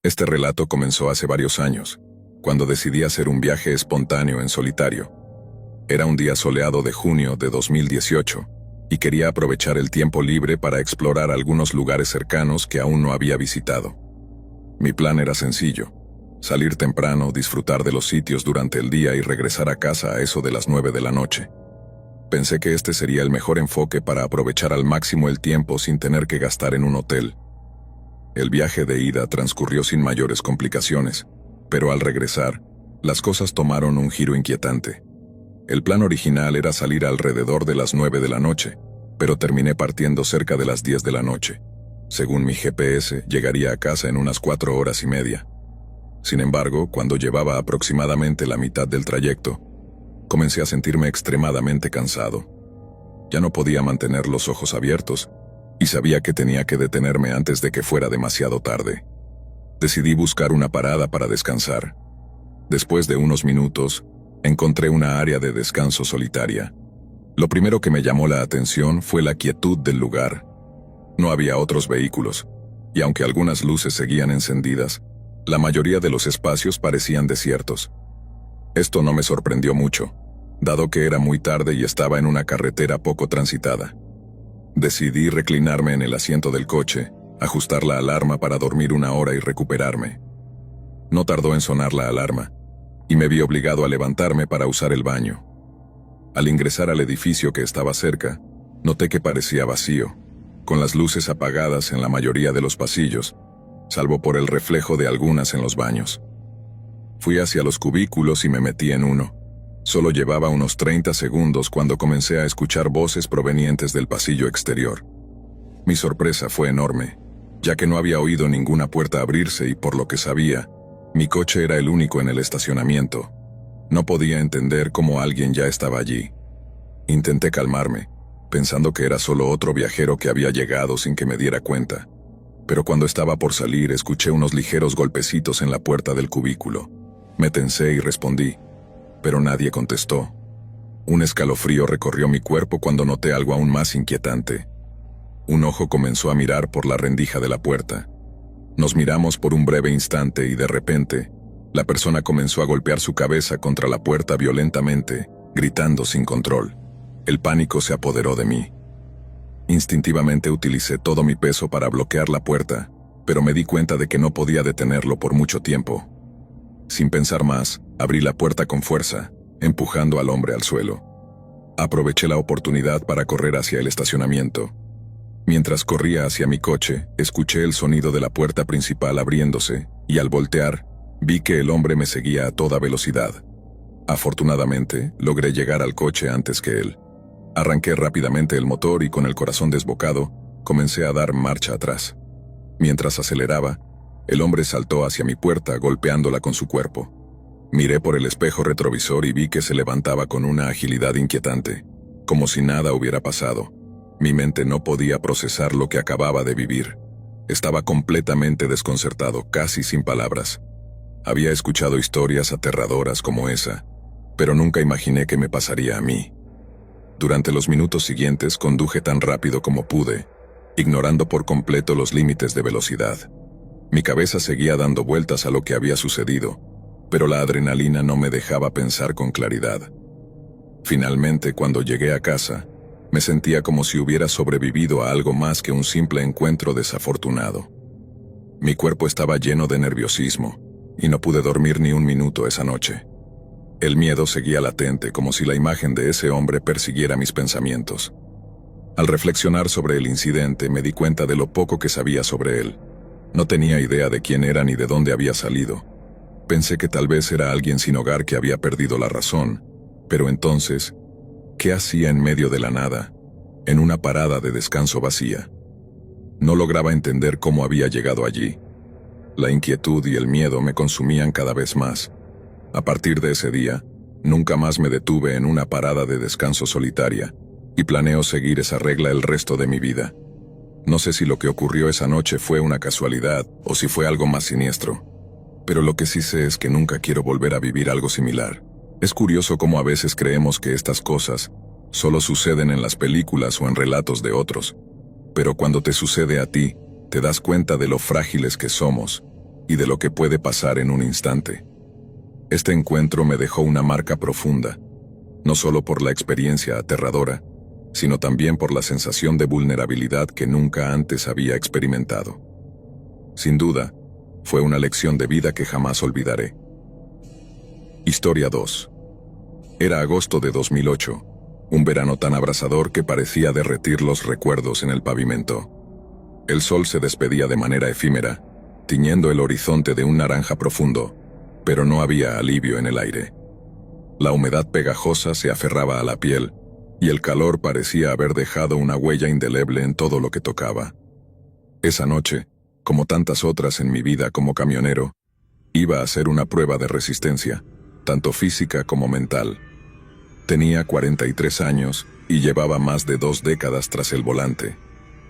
Este relato comenzó hace varios años, cuando decidí hacer un viaje espontáneo en solitario. Era un día soleado de junio de 2018, y quería aprovechar el tiempo libre para explorar algunos lugares cercanos que aún no había visitado. Mi plan era sencillo: salir temprano, disfrutar de los sitios durante el día y regresar a casa a eso de las 9 de la noche. Pensé que este sería el mejor enfoque para aprovechar al máximo el tiempo sin tener que gastar en un hotel. El viaje de ida transcurrió sin mayores complicaciones, pero al regresar, las cosas tomaron un giro inquietante. El plan original era salir alrededor de las 9 de la noche, pero terminé partiendo cerca de las 10 de la noche. Según mi GPS, llegaría a casa en unas 4 horas y media. Sin embargo, cuando llevaba aproximadamente la mitad del trayecto, comencé a sentirme extremadamente cansado. Ya no podía mantener los ojos abiertos, y sabía que tenía que detenerme antes de que fuera demasiado tarde. Decidí buscar una parada para descansar. Después de unos minutos, encontré una área de descanso solitaria. Lo primero que me llamó la atención fue la quietud del lugar. No había otros vehículos, y aunque algunas luces seguían encendidas, la mayoría de los espacios parecían desiertos. Esto no me sorprendió mucho, dado que era muy tarde y estaba en una carretera poco transitada. Decidí reclinarme en el asiento del coche, ajustar la alarma para dormir una hora y recuperarme. No tardó en sonar la alarma, y me vi obligado a levantarme para usar el baño. Al ingresar al edificio que estaba cerca, noté que parecía vacío, con las luces apagadas en la mayoría de los pasillos, salvo por el reflejo de algunas en los baños. Fui hacia los cubículos y me metí en uno. Solo llevaba unos 30 segundos cuando comencé a escuchar voces provenientes del pasillo exterior. Mi sorpresa fue enorme, ya que no había oído ninguna puerta abrirse y por lo que sabía, mi coche era el único en el estacionamiento. No podía entender cómo alguien ya estaba allí. Intenté calmarme, pensando que era solo otro viajero que había llegado sin que me diera cuenta. Pero cuando estaba por salir, escuché unos ligeros golpecitos en la puerta del cubículo. Me tensé y respondí, pero nadie contestó. Un escalofrío recorrió mi cuerpo cuando noté algo aún más inquietante. Un ojo comenzó a mirar por la rendija de la puerta. Nos miramos por un breve instante y de repente, la persona comenzó a golpear su cabeza contra la puerta violentamente, gritando sin control. El pánico se apoderó de mí. Instintivamente utilicé todo mi peso para bloquear la puerta, pero me di cuenta de que no podía detenerlo por mucho tiempo. Sin pensar más, abrí la puerta con fuerza, empujando al hombre al suelo. Aproveché la oportunidad para correr hacia el estacionamiento. Mientras corría hacia mi coche, escuché el sonido de la puerta principal abriéndose, y al voltear, vi que el hombre me seguía a toda velocidad. Afortunadamente, logré llegar al coche antes que él. Arranqué rápidamente el motor y con el corazón desbocado, comencé a dar marcha atrás. Mientras aceleraba, el hombre saltó hacia mi puerta golpeándola con su cuerpo. Miré por el espejo retrovisor y vi que se levantaba con una agilidad inquietante, como si nada hubiera pasado. Mi mente no podía procesar lo que acababa de vivir. Estaba completamente desconcertado, casi sin palabras. Había escuchado historias aterradoras como esa, pero nunca imaginé que me pasaría a mí. Durante los minutos siguientes conduje tan rápido como pude, ignorando por completo los límites de velocidad. Mi cabeza seguía dando vueltas a lo que había sucedido, pero la adrenalina no me dejaba pensar con claridad. Finalmente, cuando llegué a casa, me sentía como si hubiera sobrevivido a algo más que un simple encuentro desafortunado. Mi cuerpo estaba lleno de nerviosismo, y no pude dormir ni un minuto esa noche. El miedo seguía latente, como si la imagen de ese hombre persiguiera mis pensamientos. Al reflexionar sobre el incidente, me di cuenta de lo poco que sabía sobre él. No tenía idea de quién era ni de dónde había salido. Pensé que tal vez era alguien sin hogar que había perdido la razón, pero entonces, ¿qué hacía en medio de la nada, en una parada de descanso vacía? No lograba entender cómo había llegado allí. La inquietud y el miedo me consumían cada vez más. A partir de ese día, nunca más me detuve en una parada de descanso solitaria, y planeo seguir esa regla el resto de mi vida. No sé si lo que ocurrió esa noche fue una casualidad o si fue algo más siniestro, pero lo que sí sé es que nunca quiero volver a vivir algo similar. Es curioso cómo a veces creemos que estas cosas solo suceden en las películas o en relatos de otros, pero cuando te sucede a ti, te das cuenta de lo frágiles que somos y de lo que puede pasar en un instante. Este encuentro me dejó una marca profunda, no solo por la experiencia aterradora, sino también por la sensación de vulnerabilidad que nunca antes había experimentado. Sin duda, fue una lección de vida que jamás olvidaré. Historia 2. Era agosto de 2008, un verano tan abrasador que parecía derretir los recuerdos en el pavimento. El sol se despedía de manera efímera, tiñendo el horizonte de un naranja profundo, pero no había alivio en el aire. La humedad pegajosa se aferraba a la piel, y el calor parecía haber dejado una huella indeleble en todo lo que tocaba. Esa noche, como tantas otras en mi vida como camionero, iba a ser una prueba de resistencia, tanto física como mental. Tenía 43 años y llevaba más de 2 décadas tras el volante,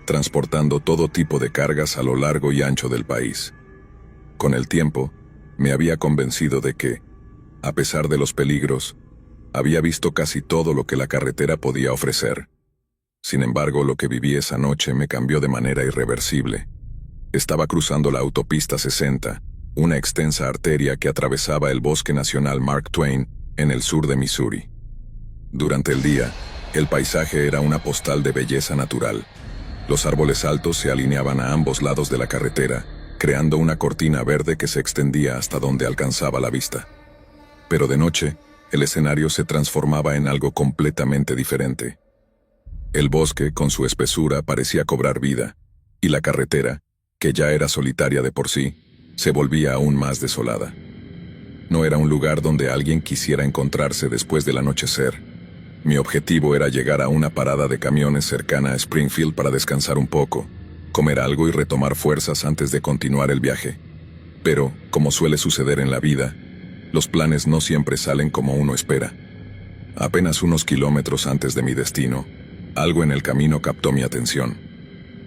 transportando todo tipo de cargas a lo largo y ancho del país. Con el tiempo, me había convencido de que, a pesar de los peligros, había visto casi todo lo que la carretera podía ofrecer. Sin embargo, lo que viví esa noche me cambió de manera irreversible. Estaba cruzando la autopista 60, una extensa arteria que atravesaba el Bosque Nacional Mark Twain, en el sur de Missouri. Durante el día, el paisaje era una postal de belleza natural. Los árboles altos se alineaban a ambos lados de la carretera, creando una cortina verde que se extendía hasta donde alcanzaba la vista. Pero de noche, el escenario se transformaba en algo completamente diferente. El bosque, con su espesura, parecía cobrar vida, y la carretera, que ya era solitaria de por sí, se volvía aún más desolada. No era un lugar donde alguien quisiera encontrarse después del anochecer. Mi objetivo era llegar a una parada de camiones cercana a Springfield para descansar un poco, comer algo y retomar fuerzas antes de continuar el viaje. Pero, como suele suceder en la vida, los planes no siempre salen como uno espera. Apenas unos kilómetros antes de mi destino, algo en el camino captó mi atención.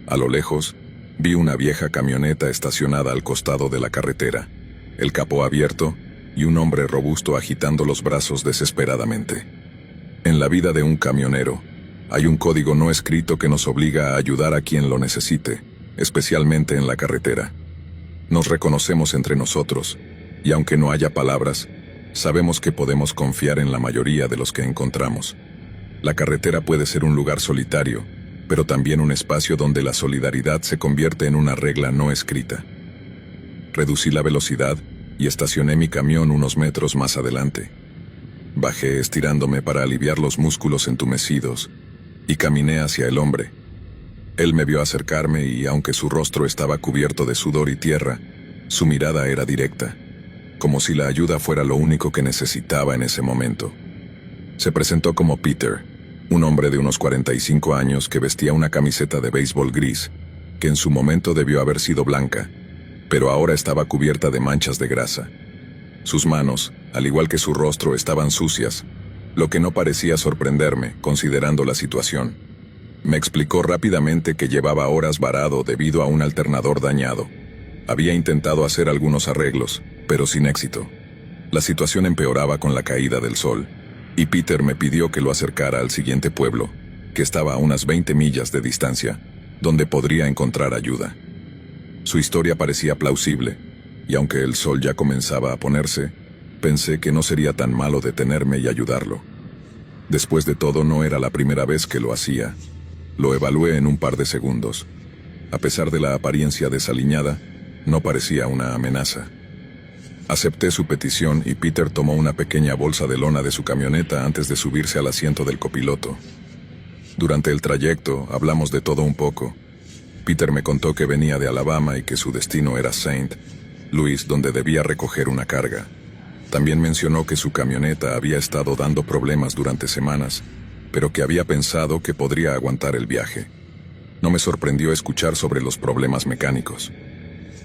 A lo lejos, vi una vieja camioneta estacionada al costado de la carretera, el capó abierto y un hombre robusto agitando los brazos desesperadamente. En la vida de un camionero, hay un código no escrito que nos obliga a ayudar a quien lo necesite, especialmente en la carretera. Nos reconocemos entre nosotros, y aunque no haya palabras, sabemos que podemos confiar en la mayoría de los que encontramos. La carretera puede ser un lugar solitario, pero también un espacio donde la solidaridad se convierte en una regla no escrita. Reducí la velocidad y estacioné mi camión unos metros más adelante. Bajé estirándome para aliviar los músculos entumecidos y caminé hacia el hombre. Él me vio acercarme y, aunque su rostro estaba cubierto de sudor y tierra, su mirada era directa, como si la ayuda fuera lo único que necesitaba en ese momento. Se presentó como Peter, un hombre de unos 45 años que vestía una camiseta de béisbol gris, que en su momento debió haber sido blanca, pero ahora estaba cubierta de manchas de grasa. Sus manos, al igual que su rostro, estaban sucias, lo que no parecía sorprenderme, considerando la situación. Me explicó rápidamente que llevaba horas varado debido a un alternador dañado. Había intentado hacer algunos arreglos, pero sin éxito. La situación empeoraba con la caída del sol, y Peter me pidió que lo acercara al siguiente pueblo, que estaba a unas 20 millas de distancia, donde podría encontrar ayuda. Su historia parecía plausible, y aunque el sol ya comenzaba a ponerse, pensé que no sería tan malo detenerme y ayudarlo. Después de todo, no era la primera vez que lo hacía. Lo evalué en un par de segundos. A pesar de la apariencia desaliñada, no parecía una amenaza. Acepté su petición y Peter tomó una pequeña bolsa de lona de su camioneta antes de subirse al asiento del copiloto. Durante el trayecto, hablamos de todo un poco. Peter me contó que venía de Alabama y que su destino era St. Louis, donde debía recoger una carga. También mencionó que su camioneta había estado dando problemas durante semanas, pero que había pensado que podría aguantar el viaje. No me sorprendió escuchar sobre los problemas mecánicos.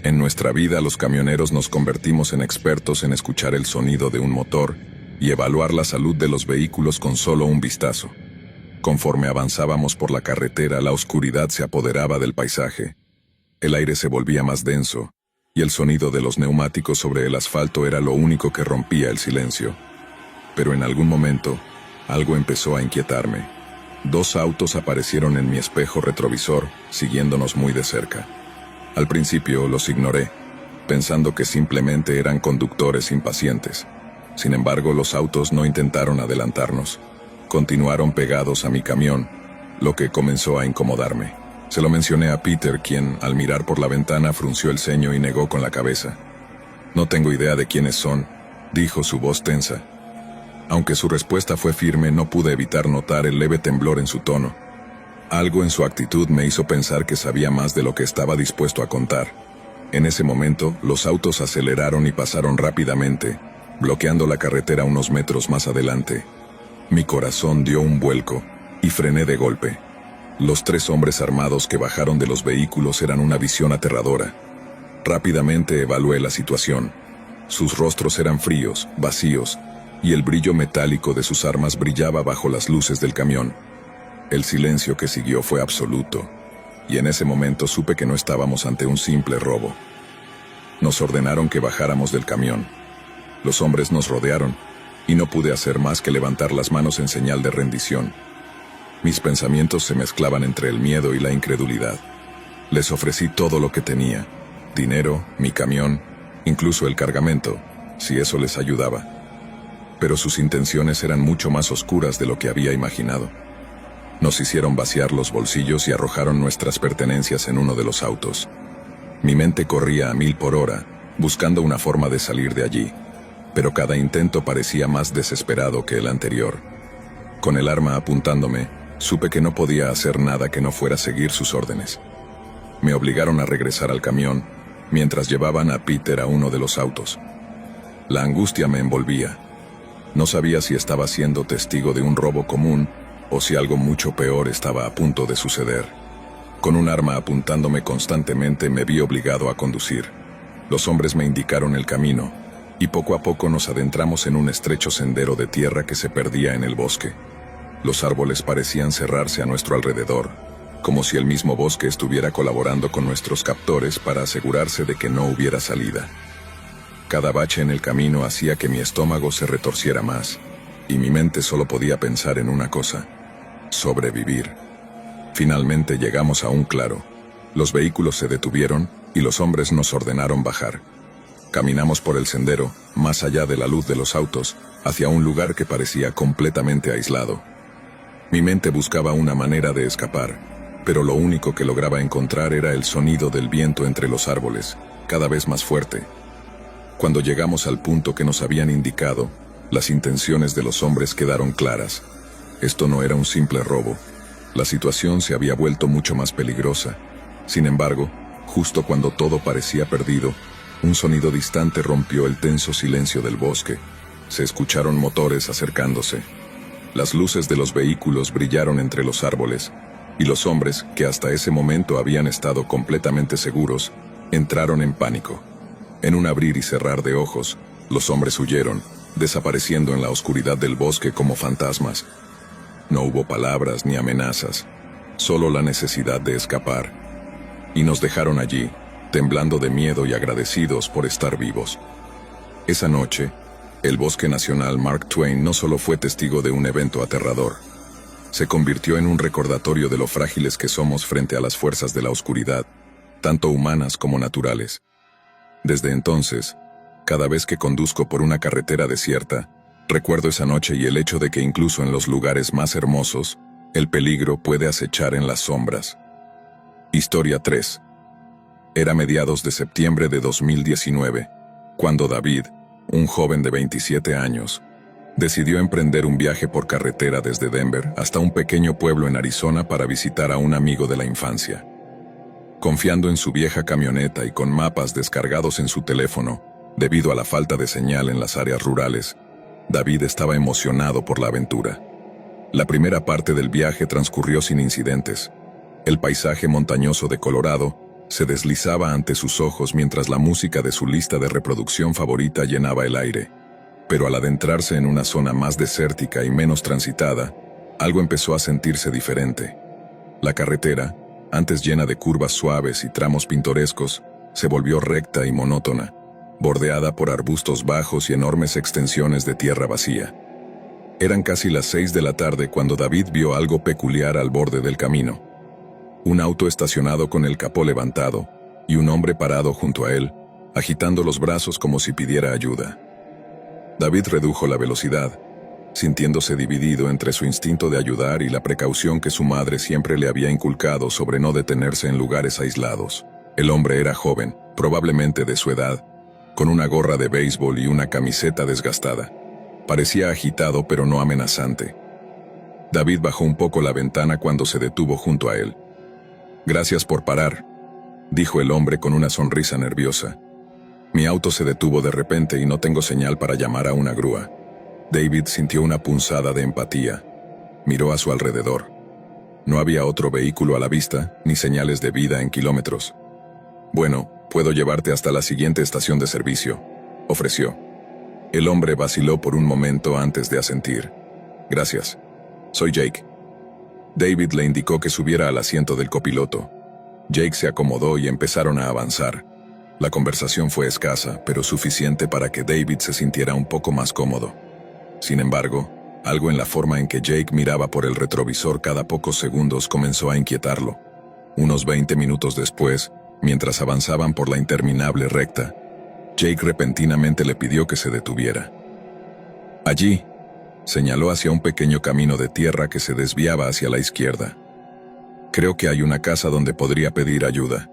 En nuestra vida, los camioneros nos convertimos en expertos en escuchar el sonido de un motor y evaluar la salud de los vehículos con solo un vistazo. Conforme avanzábamos por la carretera, la oscuridad se apoderaba del paisaje. El aire se volvía más denso, y el sonido de los neumáticos sobre el asfalto era lo único que rompía el silencio. Pero en algún momento, algo empezó a inquietarme. 2 autos aparecieron en mi espejo retrovisor, siguiéndonos muy de cerca. Al principio los ignoré, pensando que simplemente eran conductores impacientes. Sin embargo, los autos no intentaron adelantarnos. Continuaron pegados a mi camión, lo que comenzó a incomodarme. Se lo mencioné a Peter, quien, al mirar por la ventana, frunció el ceño y negó con la cabeza. «No tengo idea de quiénes son», dijo, su voz tensa. Aunque su respuesta fue firme, no pude evitar notar el leve temblor en su tono. Algo en su actitud me hizo pensar que sabía más de lo que estaba dispuesto a contar. En ese momento, los autos aceleraron y pasaron rápidamente, bloqueando la carretera unos metros más adelante. Mi corazón dio un vuelco y frené de golpe. Los 3 hombres armados que bajaron de los vehículos eran una visión aterradora. Rápidamente evalué la situación. Sus rostros eran fríos, vacíos, y el brillo metálico de sus armas brillaba bajo las luces del camión. El silencio que siguió fue absoluto, y en ese momento supe que no estábamos ante un simple robo. Nos ordenaron que bajáramos del camión. Los hombres nos rodearon, y no pude hacer más que levantar las manos en señal de rendición. Mis pensamientos se mezclaban entre el miedo y la incredulidad. Les ofrecí todo lo que tenía: dinero, mi camión, incluso el cargamento, si eso les ayudaba. Pero sus intenciones eran mucho más oscuras de lo que había imaginado. Nos hicieron vaciar los bolsillos y arrojaron nuestras pertenencias en uno de los autos. Mi mente corría a 1000 por hora, buscando una forma de salir de allí, pero cada intento parecía más desesperado que el anterior. Con el arma apuntándome, supe que no podía hacer nada que no fuera seguir sus órdenes. Me obligaron a regresar al camión, mientras llevaban a Peter a uno de los autos. La angustia me envolvía. No sabía si estaba siendo testigo de un robo común o si algo mucho peor estaba a punto de suceder. Con un arma apuntándome constantemente, me vi obligado a conducir. Los hombres me indicaron el camino, y poco a poco nos adentramos en un estrecho sendero de tierra que se perdía en el bosque. Los árboles parecían cerrarse a nuestro alrededor, como si el mismo bosque estuviera colaborando con nuestros captores para asegurarse de que no hubiera salida. Cada bache en el camino hacía que mi estómago se retorciera más, y mi mente solo podía pensar en una cosa: sobrevivir. Finalmente llegamos a un claro. Los vehículos se detuvieron y los hombres nos ordenaron bajar. Caminamos por el sendero, más allá de la luz de los autos, hacia un lugar que parecía completamente aislado. Mi mente buscaba una manera de escapar, pero lo único que lograba encontrar era el sonido del viento entre los árboles, cada vez más fuerte. Cuando llegamos al punto que nos habían indicado, las intenciones de los hombres quedaron claras. Esto no era un simple robo. La situación se había vuelto mucho más peligrosa. Sin embargo, justo cuando todo parecía perdido, un sonido distante rompió el tenso silencio del bosque. Se escucharon motores acercándose. Las luces de los vehículos brillaron entre los árboles, y los hombres, que hasta ese momento habían estado completamente seguros, entraron en pánico. En un abrir y cerrar de ojos, los hombres huyeron, desapareciendo en la oscuridad del bosque como fantasmas. No hubo palabras ni amenazas, solo la necesidad de escapar. Y nos dejaron allí, temblando de miedo y agradecidos por estar vivos. Esa noche, el Bosque Nacional Mark Twain no solo fue testigo de un evento aterrador, se convirtió en un recordatorio de lo frágiles que somos frente a las fuerzas de la oscuridad, tanto humanas como naturales. Desde entonces, cada vez que conduzco por una carretera desierta, recuerdo esa noche y el hecho de que incluso en los lugares más hermosos, el peligro puede acechar en las sombras. Historia 3. Era mediados de septiembre de 2019, cuando David, un joven de 27 años, decidió emprender un viaje por carretera desde Denver hasta un pequeño pueblo en Arizona para visitar a un amigo de la infancia. Confiando en su vieja camioneta y con mapas descargados en su teléfono, debido a la falta de señal en las áreas rurales, David estaba emocionado por la aventura. La primera parte del viaje transcurrió sin incidentes. El paisaje montañoso de Colorado se deslizaba ante sus ojos mientras la música de su lista de reproducción favorita llenaba el aire. Pero al adentrarse en una zona más desértica y menos transitada, algo empezó a sentirse diferente. La carretera, antes llena de curvas suaves y tramos pintorescos, se volvió recta y monótona, bordeada por arbustos bajos y enormes extensiones de tierra vacía. Eran casi las 6 de la tarde cuando David vio algo peculiar al borde del camino. Un auto estacionado con el capó levantado, y un hombre parado junto a él, agitando los brazos como si pidiera ayuda. David redujo la velocidad, sintiéndose dividido entre su instinto de ayudar y la precaución que su madre siempre le había inculcado sobre no detenerse en lugares aislados. El hombre era joven, probablemente de su edad, con una gorra de béisbol y una camiseta desgastada. Parecía agitado pero no amenazante. David bajó un poco la ventana cuando se detuvo junto a él. «Gracias por parar», dijo el hombre con una sonrisa nerviosa. «Mi auto se detuvo de repente y no tengo señal para llamar a una grúa». David sintió una punzada de empatía. Miró a su alrededor. No había otro vehículo a la vista, ni señales de vida en kilómetros. «Bueno, puedo llevarte hasta la siguiente estación de servicio», ofreció. El hombre vaciló por un momento antes de asentir. «Gracias. Soy Jake». David le indicó que subiera al asiento del copiloto. Jake se acomodó y empezaron a avanzar. La conversación fue escasa, pero suficiente para que David se sintiera un poco más cómodo. Sin embargo, algo en la forma en que Jake miraba por el retrovisor cada pocos segundos comenzó a inquietarlo. Unos 20 minutos después, mientras avanzaban por la interminable recta, Jake repentinamente le pidió que se detuviera. «Allí», señaló hacia un pequeño camino de tierra que se desviaba hacia la izquierda. «Creo que hay una casa donde podría pedir ayuda».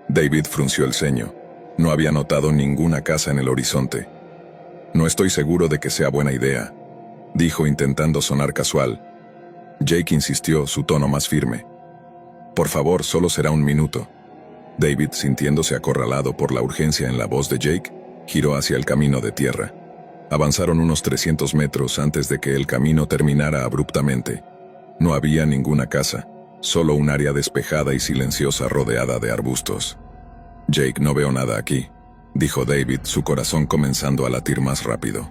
David frunció el ceño. No había notado ninguna casa en el horizonte. «No estoy seguro de que sea buena idea», dijo intentando sonar casual. Jake insistió, su tono más firme. «Por favor, solo será un minuto». David, sintiéndose acorralado por la urgencia en la voz de Jake, giró hacia el camino de tierra. Avanzaron unos 300 metros antes de que el camino terminara abruptamente. No había ninguna casa, solo un área despejada y silenciosa rodeada de arbustos. «Jake, no veo nada aquí», dijo David, su corazón comenzando a latir más rápido.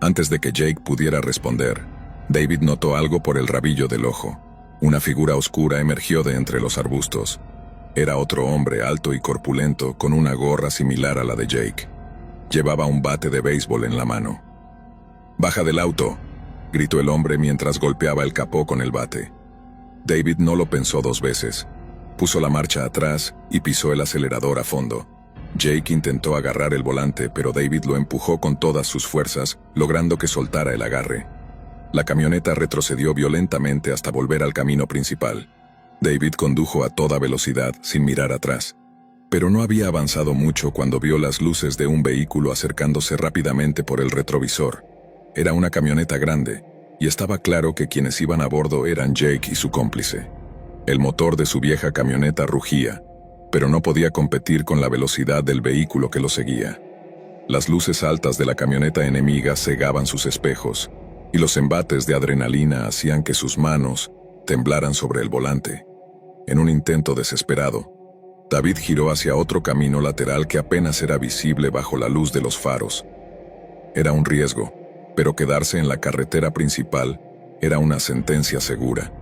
Antes de que Jake pudiera responder, David notó algo por el rabillo del ojo. Una figura oscura emergió de entre los arbustos. Era otro hombre alto y corpulento con una gorra similar a la de Jake. Llevaba un bate de béisbol en la mano. «Baja del auto», gritó el hombre mientras golpeaba el capó con el bate. David no lo pensó dos veces. Puso la marcha atrás y pisó el acelerador a fondo. Jake intentó agarrar el volante, pero David lo empujó con todas sus fuerzas, logrando que soltara el agarre. La camioneta retrocedió violentamente hasta volver al camino principal. David condujo a toda velocidad, sin mirar atrás. Pero no había avanzado mucho cuando vio las luces de un vehículo acercándose rápidamente por el retrovisor. Era una camioneta grande, y estaba claro que quienes iban a bordo eran Jake y su cómplice. El motor de su vieja camioneta rugía, pero no podía competir con la velocidad del vehículo que lo seguía. Las luces altas de la camioneta enemiga cegaban sus espejos, y los embates de adrenalina hacían que sus manos temblaran sobre el volante. En un intento desesperado, David giró hacia otro camino lateral que apenas era visible bajo la luz de los faros. Era un riesgo, pero quedarse en la carretera principal era una sentencia segura.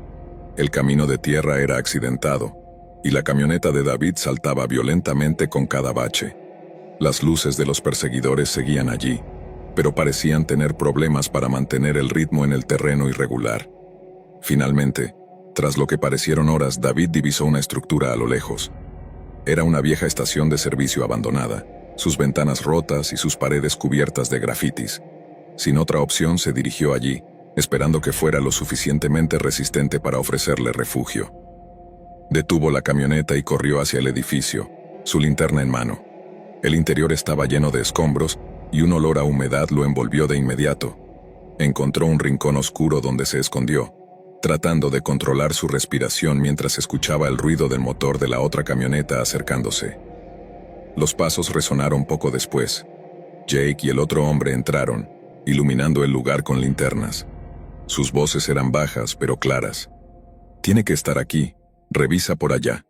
El camino de tierra era accidentado, y la camioneta de David saltaba violentamente con cada bache. Las luces de los perseguidores seguían allí, pero parecían tener problemas para mantener el ritmo en el terreno irregular. Finalmente, tras lo que parecieron horas, David divisó una estructura a lo lejos. Era una vieja estación de servicio abandonada, sus ventanas rotas y sus paredes cubiertas de grafitis. Sin otra opción, se dirigió allí, esperando que fuera lo suficientemente resistente para ofrecerle refugio. Detuvo la camioneta y corrió hacia el edificio, su linterna en mano. El interior estaba lleno de escombros y un olor a humedad lo envolvió de inmediato. Encontró un rincón oscuro donde se escondió, tratando de controlar su respiración mientras escuchaba el ruido del motor de la otra camioneta acercándose. Los pasos resonaron poco después. Jake y el otro hombre entraron, iluminando el lugar con linternas. Sus voces eran bajas pero claras. «Tiene que estar aquí. Revisa por allá».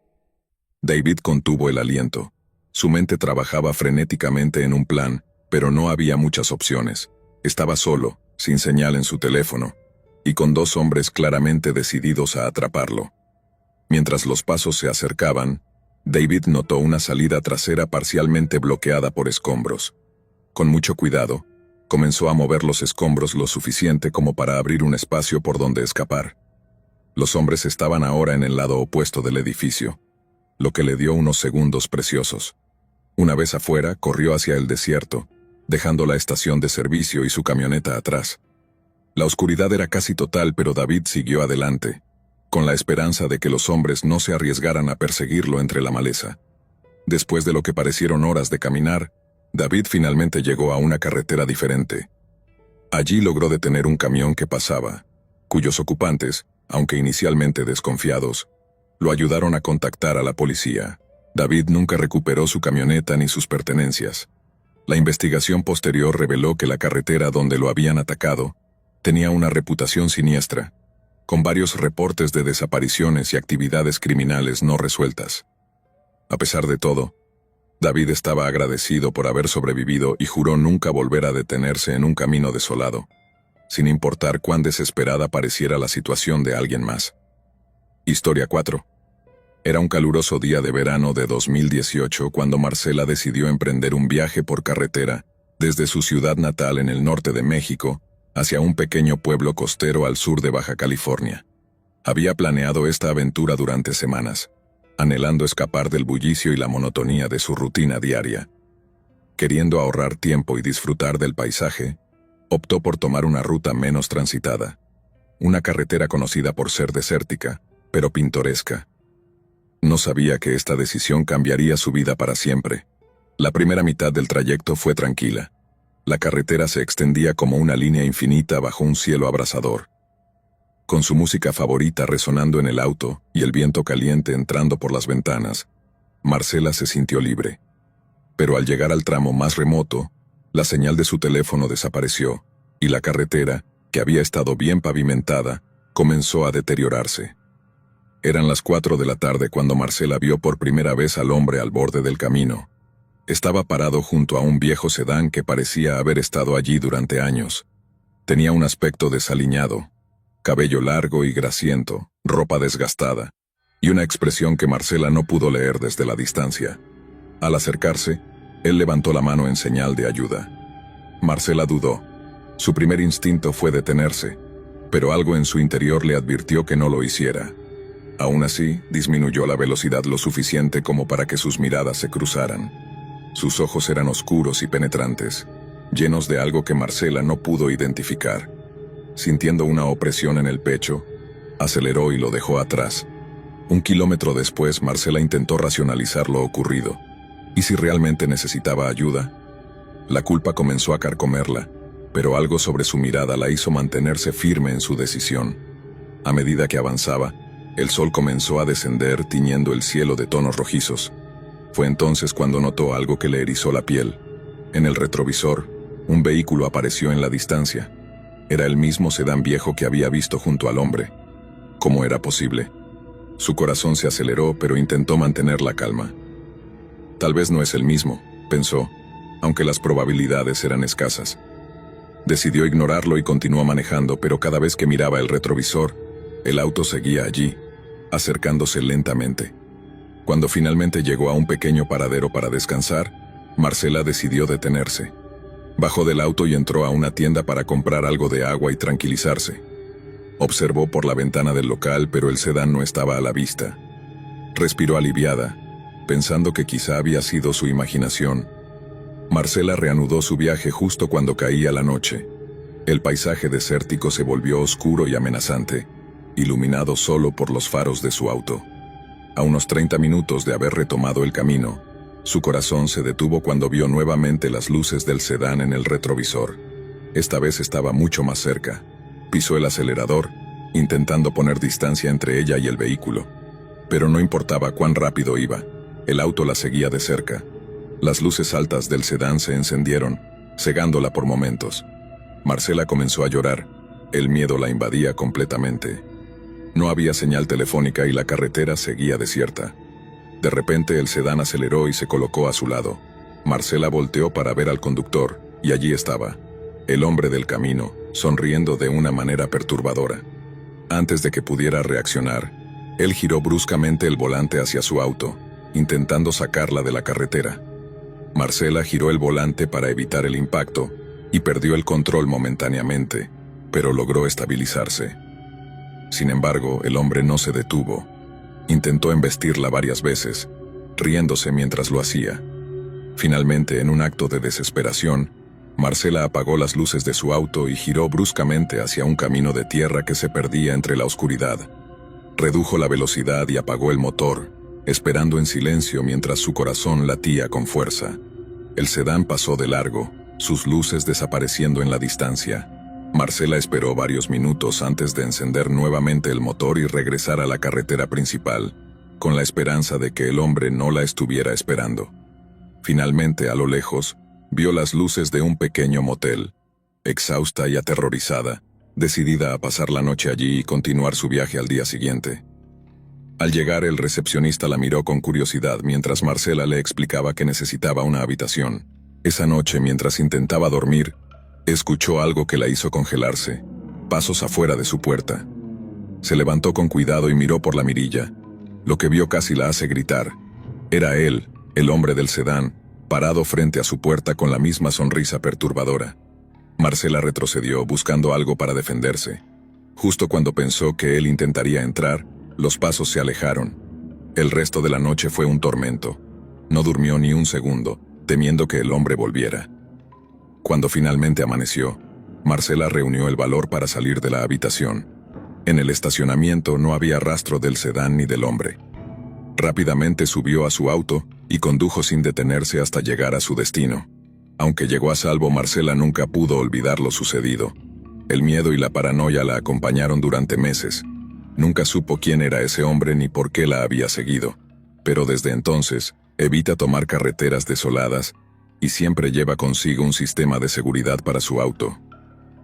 David contuvo el aliento. Su mente trabajaba frenéticamente en un plan, pero no había muchas opciones. Estaba solo, sin señal en su teléfono, y con dos hombres claramente decididos a atraparlo. Mientras los pasos se acercaban, David notó una salida trasera parcialmente bloqueada por escombros. Con mucho cuidado, comenzó a mover los escombros lo suficiente como para abrir un espacio por donde escapar. Los hombres estaban ahora en el lado opuesto del edificio, lo que le dio unos segundos preciosos. Una vez afuera, corrió hacia el desierto, dejando la estación de servicio y su camioneta atrás. La oscuridad era casi total, pero David siguió adelante, con la esperanza de que los hombres no se arriesgaran a perseguirlo entre la maleza. Después de lo que parecieron horas de caminar, David finalmente llegó a una carretera diferente. Allí logró detener un camión que pasaba, cuyos ocupantes, aunque inicialmente desconfiados, lo ayudaron a contactar a la policía. David nunca recuperó su camioneta ni sus pertenencias. La investigación posterior reveló que la carretera donde lo habían atacado tenía una reputación siniestra, con varios reportes de desapariciones y actividades criminales no resueltas. A pesar de todo, David estaba agradecido por haber sobrevivido y juró nunca volver a detenerse en un camino desolado, sin importar cuán desesperada pareciera la situación de alguien más. Historia 4. Era un caluroso día de verano de 2018 cuando Marcela decidió emprender un viaje por carretera desde su ciudad natal en el norte de México hacia un pequeño pueblo costero al sur de Baja California. Había planeado esta aventura durante semanas, anhelando escapar del bullicio y la monotonía de su rutina diaria. Queriendo ahorrar tiempo y disfrutar del paisaje, optó por tomar una ruta menos transitada, una carretera conocida por ser desértica, pero pintoresca. No sabía que esta decisión cambiaría su vida para siempre. La primera mitad del trayecto fue tranquila. La carretera se extendía como una línea infinita bajo un cielo abrasador. Con su música favorita resonando en el auto y el viento caliente entrando por las ventanas, Marcela se sintió libre. Pero al llegar al tramo más remoto, la señal de su teléfono desapareció y la carretera, que había estado bien pavimentada, comenzó a deteriorarse. Eran las 4 de la tarde cuando Marcela vio por primera vez al hombre al borde del camino. Estaba parado junto a un viejo sedán que parecía haber estado allí durante años. Tenía un aspecto desaliñado, cabello largo y grasiento, ropa desgastada, y una expresión que Marcela no pudo leer desde la distancia. Al acercarse, él levantó la mano en señal de ayuda. Marcela dudó. Su primer instinto fue detenerse, pero algo en su interior le advirtió que no lo hiciera. Aún así, disminuyó la velocidad lo suficiente como para que sus miradas se cruzaran. Sus ojos eran oscuros y penetrantes, llenos de algo que Marcela no pudo identificar. Sintiendo una opresión en el pecho, aceleró y lo dejó atrás. 1 kilómetro después, Marcela intentó racionalizar lo ocurrido. ¿Y si realmente necesitaba ayuda? La culpa comenzó a carcomerla, pero algo sobre su mirada la hizo mantenerse firme en su decisión. A medida que avanzaba, el sol comenzó a descender tiñendo el cielo de tonos rojizos. Fue entonces cuando notó algo que le erizó la piel. En el retrovisor, un vehículo apareció en la distancia. Era el mismo sedán viejo que había visto junto al hombre. ¿Cómo era posible? Su corazón se aceleró, pero intentó mantener la calma. Tal vez no es el mismo, pensó, aunque las probabilidades eran escasas. Decidió ignorarlo y continuó manejando, pero cada vez que miraba el retrovisor, el auto seguía allí, acercándose lentamente. Cuando finalmente llegó a un pequeño paradero para descansar, Marcela decidió detenerse. Bajó del auto y entró a una tienda para comprar algo de agua y tranquilizarse. Observó por la ventana del local, pero el sedán no estaba a la vista. Respiró aliviada, pensando que quizá había sido su imaginación. Marcela reanudó su viaje justo cuando caía la noche. El paisaje desértico se volvió oscuro y amenazante, iluminado solo por los faros de su auto. A unos 30 minutos de haber retomado el camino, su corazón se detuvo cuando vio nuevamente las luces del sedán en el retrovisor. Esta vez estaba mucho más cerca. Pisó el acelerador, intentando poner distancia entre ella y el vehículo. Pero no importaba cuán rápido iba, el auto la seguía de cerca. Las luces altas del sedán se encendieron, cegándola por momentos. Marcela comenzó a llorar. El miedo la invadía completamente. No había señal telefónica y la carretera seguía desierta. De repente el sedán aceleró y se colocó a su lado. Marcela volteó para ver al conductor, y allí estaba, el hombre del camino, sonriendo de una manera perturbadora. Antes de que pudiera reaccionar, él giró bruscamente el volante hacia su auto, intentando sacarla de la carretera. Marcela giró el volante para evitar el impacto, y perdió el control momentáneamente, pero logró estabilizarse. Sin embargo, el hombre no se detuvo. Intentó embestirla varias veces, riéndose mientras lo hacía. Finalmente, en un acto de desesperación, Marcela apagó las luces de su auto y giró bruscamente hacia un camino de tierra que se perdía entre la oscuridad. Redujo la velocidad y apagó el motor, esperando en silencio mientras su corazón latía con fuerza. El sedán pasó de largo, sus luces desapareciendo en la distancia. Marcela esperó varios minutos antes de encender nuevamente el motor y regresar a la carretera principal, con la esperanza de que el hombre no la estuviera esperando. Finalmente, a lo lejos, vio las luces de un pequeño motel. Exhausta y aterrorizada, decidida a pasar la noche allí y continuar su viaje al día siguiente. Al llegar, el recepcionista la miró con curiosidad mientras Marcela le explicaba que necesitaba una habitación. Esa noche, mientras intentaba dormir, escuchó algo que la hizo congelarse, pasos afuera de su puerta. Se levantó con cuidado y miró por la mirilla. Lo que vio casi la hace gritar. Era él, el hombre del sedán, parado frente a su puerta con la misma sonrisa perturbadora. Marcela retrocedió buscando algo para defenderse. Justo cuando pensó que él intentaría entrar, los pasos se alejaron. El resto de la noche fue un tormento. No durmió ni un segundo, temiendo que el hombre volviera. Cuando finalmente amaneció, Marcela reunió el valor para salir de la habitación. En el estacionamiento no había rastro del sedán ni del hombre. Rápidamente subió a su auto y condujo sin detenerse hasta llegar a su destino. Aunque llegó a salvo, Marcela nunca pudo olvidar lo sucedido. El miedo y la paranoia la acompañaron durante meses. Nunca supo quién era ese hombre ni por qué la había seguido. Pero desde entonces, evita tomar carreteras desoladas y siempre lleva consigo un sistema de seguridad para su auto.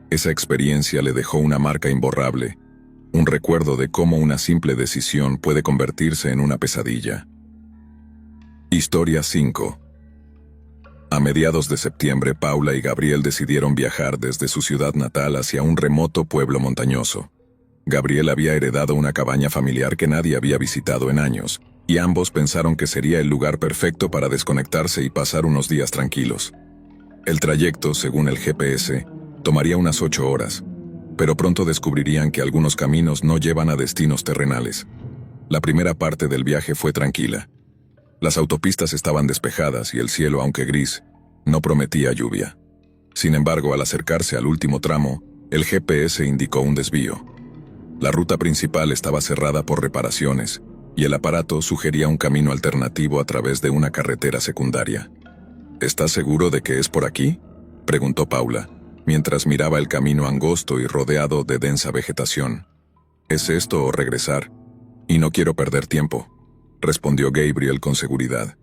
Esa experiencia le dejó una marca imborrable, un recuerdo de cómo una simple decisión puede convertirse en una pesadilla. Historia 5. A mediados de septiembre, Paula y Gabriel decidieron viajar desde su ciudad natal hacia un remoto pueblo montañoso. Gabriel había heredado una cabaña familiar que nadie había visitado en años, y ambos pensaron que sería el lugar perfecto para desconectarse y pasar unos días tranquilos. El trayecto, según el GPS, tomaría unas 8 horas, pero pronto descubrirían que algunos caminos no llevan a destinos terrenales. La primera parte del viaje fue tranquila. Las autopistas estaban despejadas y el cielo, aunque gris, no prometía lluvia. Sin embargo, al acercarse al último tramo, el GPS indicó un desvío. La ruta principal estaba cerrada por reparaciones, y el aparato sugería un camino alternativo a través de una carretera secundaria. ¿Estás seguro de que es por aquí?, preguntó Paula, mientras miraba el camino angosto y rodeado de densa vegetación. ¿Es esto o regresar? Y no quiero perder tiempo, respondió Gabriel con seguridad.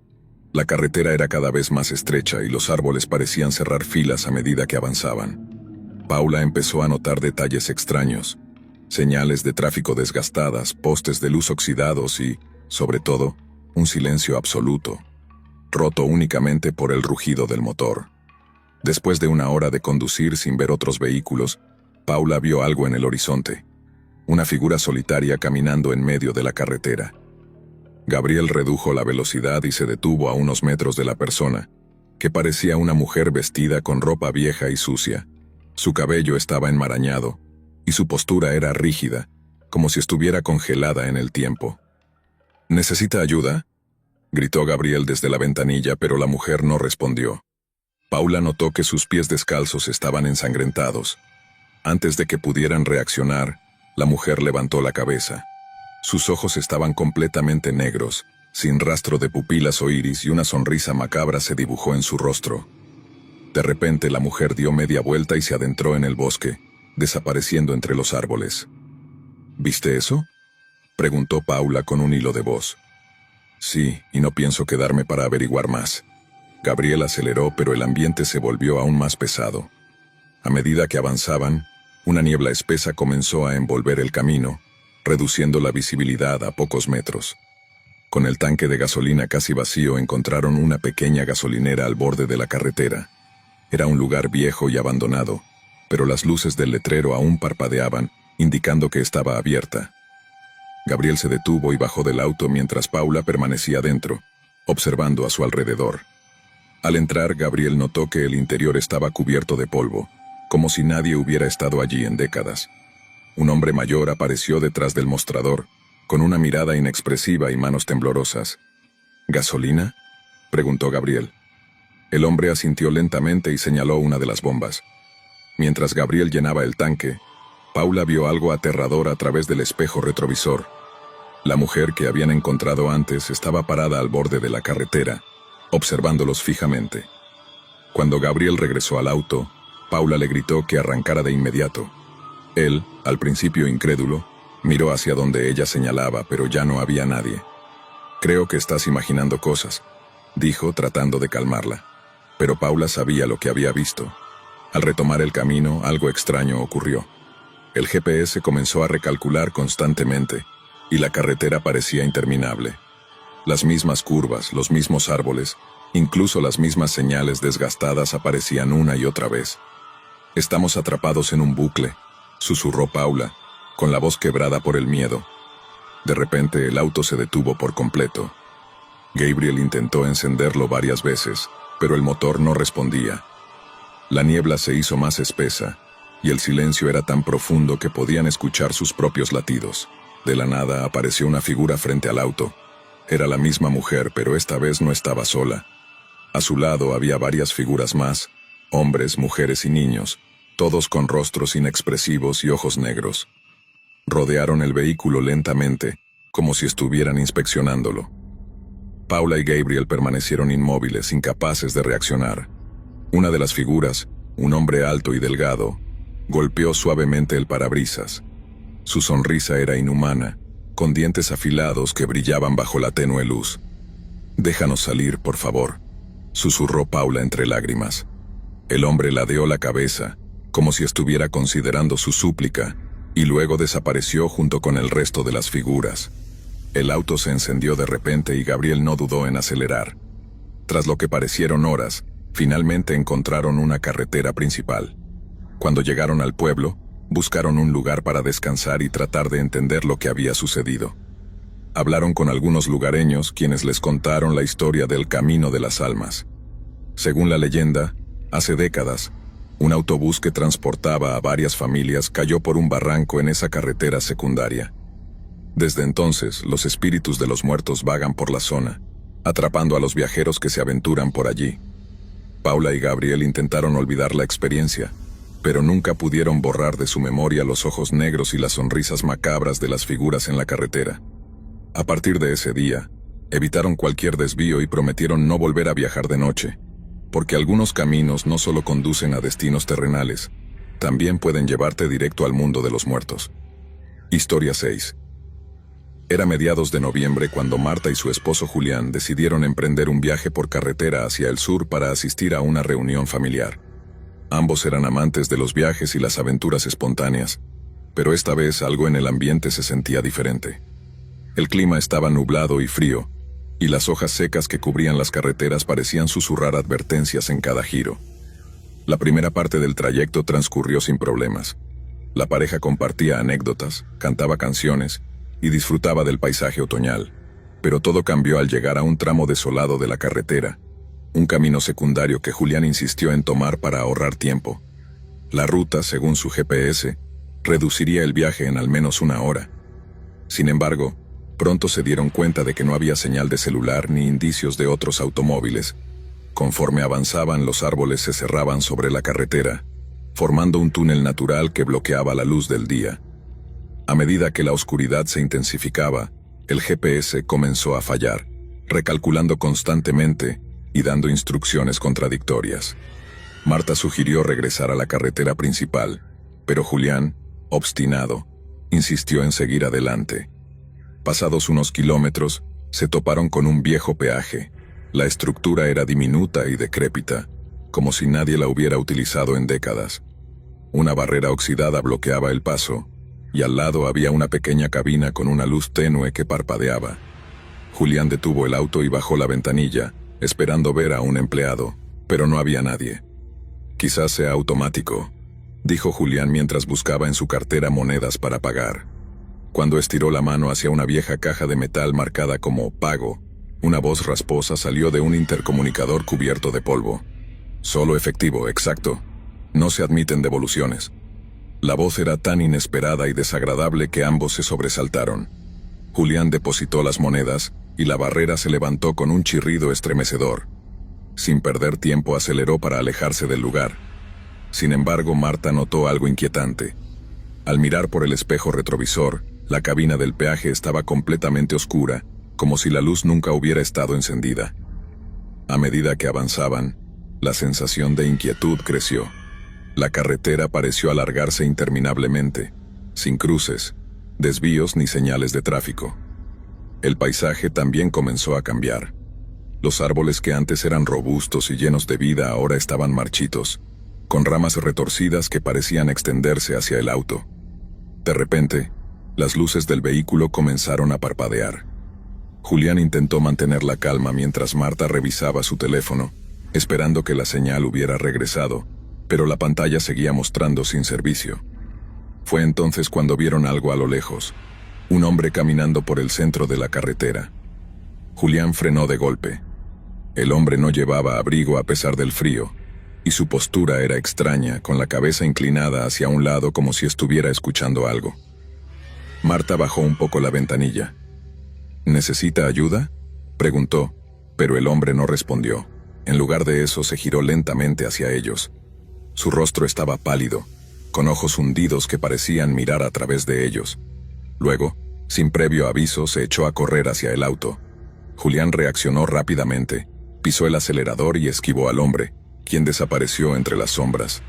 La carretera era cada vez más estrecha y los árboles parecían cerrar filas a medida que avanzaban. Paula empezó a notar detalles extraños, señales de tráfico desgastadas, postes de luz oxidados y, sobre todo, un silencio absoluto, roto únicamente por el rugido del motor. Después de una hora de conducir sin ver otros vehículos, Paula vio algo en el horizonte, una figura solitaria caminando en medio de la carretera. Gabriel redujo la velocidad y se detuvo a unos metros de la persona, que parecía una mujer vestida con ropa vieja y sucia. Su cabello estaba enmarañado, y su postura era rígida, como si estuviera congelada en el tiempo. ¿Necesita ayuda?, gritó Gabriel desde la ventanilla, pero la mujer no respondió. Paula notó que sus pies descalzos estaban ensangrentados. Antes de que pudieran reaccionar, la mujer levantó la cabeza. Sus ojos estaban completamente negros, sin rastro de pupilas o iris, y una sonrisa macabra se dibujó en su rostro. De repente, la mujer dio media vuelta y se adentró en el bosque, desapareciendo entre los árboles. ¿Viste eso?, preguntó Paula con un hilo de voz. Sí, y no pienso quedarme para averiguar más. Gabriel aceleró, pero el ambiente se volvió aún más pesado. A medida que avanzaban, una niebla espesa comenzó a envolver el camino, reduciendo la visibilidad a pocos metros. Con el tanque de gasolina casi vacío, encontraron una pequeña gasolinera al borde de la carretera. Era un lugar viejo y abandonado, pero las luces del letrero aún parpadeaban, indicando que estaba abierta. Gabriel se detuvo y bajó del auto mientras Paula permanecía dentro, observando a su alrededor. Al entrar, Gabriel notó que el interior estaba cubierto de polvo, como si nadie hubiera estado allí en décadas. Un hombre mayor apareció detrás del mostrador, con una mirada inexpresiva y manos temblorosas. ¿Gasolina?, preguntó Gabriel. El hombre asintió lentamente y señaló una de las bombas. Mientras Gabriel llenaba el tanque, Paula vio algo aterrador a través del espejo retrovisor. La mujer que habían encontrado antes estaba parada al borde de la carretera, observándolos fijamente. Cuando Gabriel regresó al auto, Paula le gritó que arrancara de inmediato. Él, al principio incrédulo, miró hacia donde ella señalaba, pero ya no había nadie. «Creo que estás imaginando cosas», dijo tratando de calmarla. Pero Paula sabía lo que había visto. Al retomar el camino, algo extraño ocurrió. El GPS comenzó a recalcular constantemente, y la carretera parecía interminable. Las mismas curvas, los mismos árboles, incluso las mismas señales desgastadas aparecían una y otra vez. «Estamos atrapados en un bucle», susurró Paula, con la voz quebrada por el miedo. De repente el auto se detuvo por completo. Gabriel intentó encenderlo varias veces, pero el motor no respondía. La niebla se hizo más espesa, y el silencio era tan profundo que podían escuchar sus propios latidos. De la nada apareció una figura frente al auto. Era la misma mujer, pero esta vez no estaba sola. A su lado había varias figuras más, hombres, mujeres y niños, todos con rostros inexpresivos y ojos negros. Rodearon el vehículo lentamente, como si estuvieran inspeccionándolo. Paula y Gabriel permanecieron inmóviles, incapaces de reaccionar. Una de las figuras, un hombre alto y delgado, golpeó suavemente el parabrisas. Su sonrisa era inhumana, con dientes afilados que brillaban bajo la tenue luz. «Déjanos salir, por favor», susurró Paula entre lágrimas. El hombre ladeó la cabeza, como si estuviera considerando su súplica, y luego desapareció junto con el resto de las figuras. El auto se encendió de repente y Gabriel no dudó en acelerar. Tras lo que parecieron horas, finalmente encontraron una carretera principal. Cuando llegaron al pueblo, buscaron un lugar para descansar y tratar de entender lo que había sucedido. Hablaron con algunos lugareños, quienes les contaron la historia del Camino de las Almas. Según la leyenda, hace décadas, un autobús que transportaba a varias familias cayó por un barranco en esa carretera secundaria. Desde entonces, los espíritus de los muertos vagan por la zona, atrapando a los viajeros que se aventuran por allí. Paula y Gabriel intentaron olvidar la experiencia, pero nunca pudieron borrar de su memoria los ojos negros y las sonrisas macabras de las figuras en la carretera. A partir de ese día, evitaron cualquier desvío y prometieron no volver a viajar de noche, porque algunos caminos no solo conducen a destinos terrenales, también pueden llevarte directo al mundo de los muertos. Historia 6. Era mediados de noviembre cuando Marta y su esposo Julián decidieron emprender un viaje por carretera hacia el sur para asistir a una reunión familiar. Ambos eran amantes de los viajes y las aventuras espontáneas, pero esta vez algo en el ambiente se sentía diferente. El clima estaba nublado y frío, y las hojas secas que cubrían las carreteras parecían susurrar advertencias en cada giro. La primera parte del trayecto transcurrió sin problemas. La pareja compartía anécdotas, cantaba canciones y disfrutaba del paisaje otoñal, pero todo cambió al llegar a un tramo desolado de la carretera, un camino secundario que Julián insistió en tomar para ahorrar tiempo. La ruta, según su GPS, reduciría el viaje en al menos una hora. Sin embargo, pronto se dieron cuenta de que no había señal de celular ni indicios de otros automóviles. Conforme avanzaban, los árboles se cerraban sobre la carretera, formando un túnel natural que bloqueaba la luz del día. A medida que la oscuridad se intensificaba, el GPS comenzó a fallar, recalculando constantemente y dando instrucciones contradictorias. Marta sugirió regresar a la carretera principal, pero Julián, obstinado, insistió en seguir adelante. Pasados unos kilómetros, se toparon con un viejo peaje. La estructura era diminuta y decrépita, como si nadie la hubiera utilizado en décadas. Una barrera oxidada bloqueaba el paso, y al lado había una pequeña cabina con una luz tenue que parpadeaba. Julián detuvo el auto y bajó la ventanilla, esperando ver a un empleado, pero no había nadie. «Quizás sea automático», dijo Julián mientras buscaba en su cartera monedas para pagar. Cuando estiró la mano hacia una vieja caja de metal marcada como «Pago», una voz rasposa salió de un intercomunicador cubierto de polvo. «Solo efectivo, exacto. No se admiten devoluciones». La voz era tan inesperada y desagradable que ambos se sobresaltaron. Julián depositó las monedas y la barrera se levantó con un chirrido estremecedor. Sin perder tiempo aceleró para alejarse del lugar. Sin embargo, Marta notó algo inquietante. Al mirar por el espejo retrovisor, la cabina del peaje estaba completamente oscura, como si la luz nunca hubiera estado encendida. A medida que avanzaban, la sensación de inquietud creció. La carretera pareció alargarse interminablemente, sin cruces, desvíos ni señales de tráfico. El paisaje también comenzó a cambiar. Los árboles que antes eran robustos y llenos de vida ahora estaban marchitos, con ramas retorcidas que parecían extenderse hacia el auto. De repente, las luces del vehículo comenzaron a parpadear. Julián intentó mantener la calma mientras Marta revisaba su teléfono, esperando que la señal hubiera regresado, pero la pantalla seguía mostrando sin servicio. Fue entonces cuando vieron algo a lo lejos, un hombre caminando por el centro de la carretera. Julián frenó de golpe. El hombre no llevaba abrigo a pesar del frío, y su postura era extraña, con la cabeza inclinada hacia un lado como si estuviera escuchando algo. Marta bajó un poco la ventanilla. ¿Necesita ayuda?, preguntó, pero el hombre no respondió. En lugar de eso, se giró lentamente hacia ellos. Su rostro estaba pálido, con ojos hundidos que parecían mirar a través de ellos. Luego, sin previo aviso, se echó a correr hacia el auto. Julián reaccionó rápidamente, pisó el acelerador y esquivó al hombre, quien desapareció entre las sombras.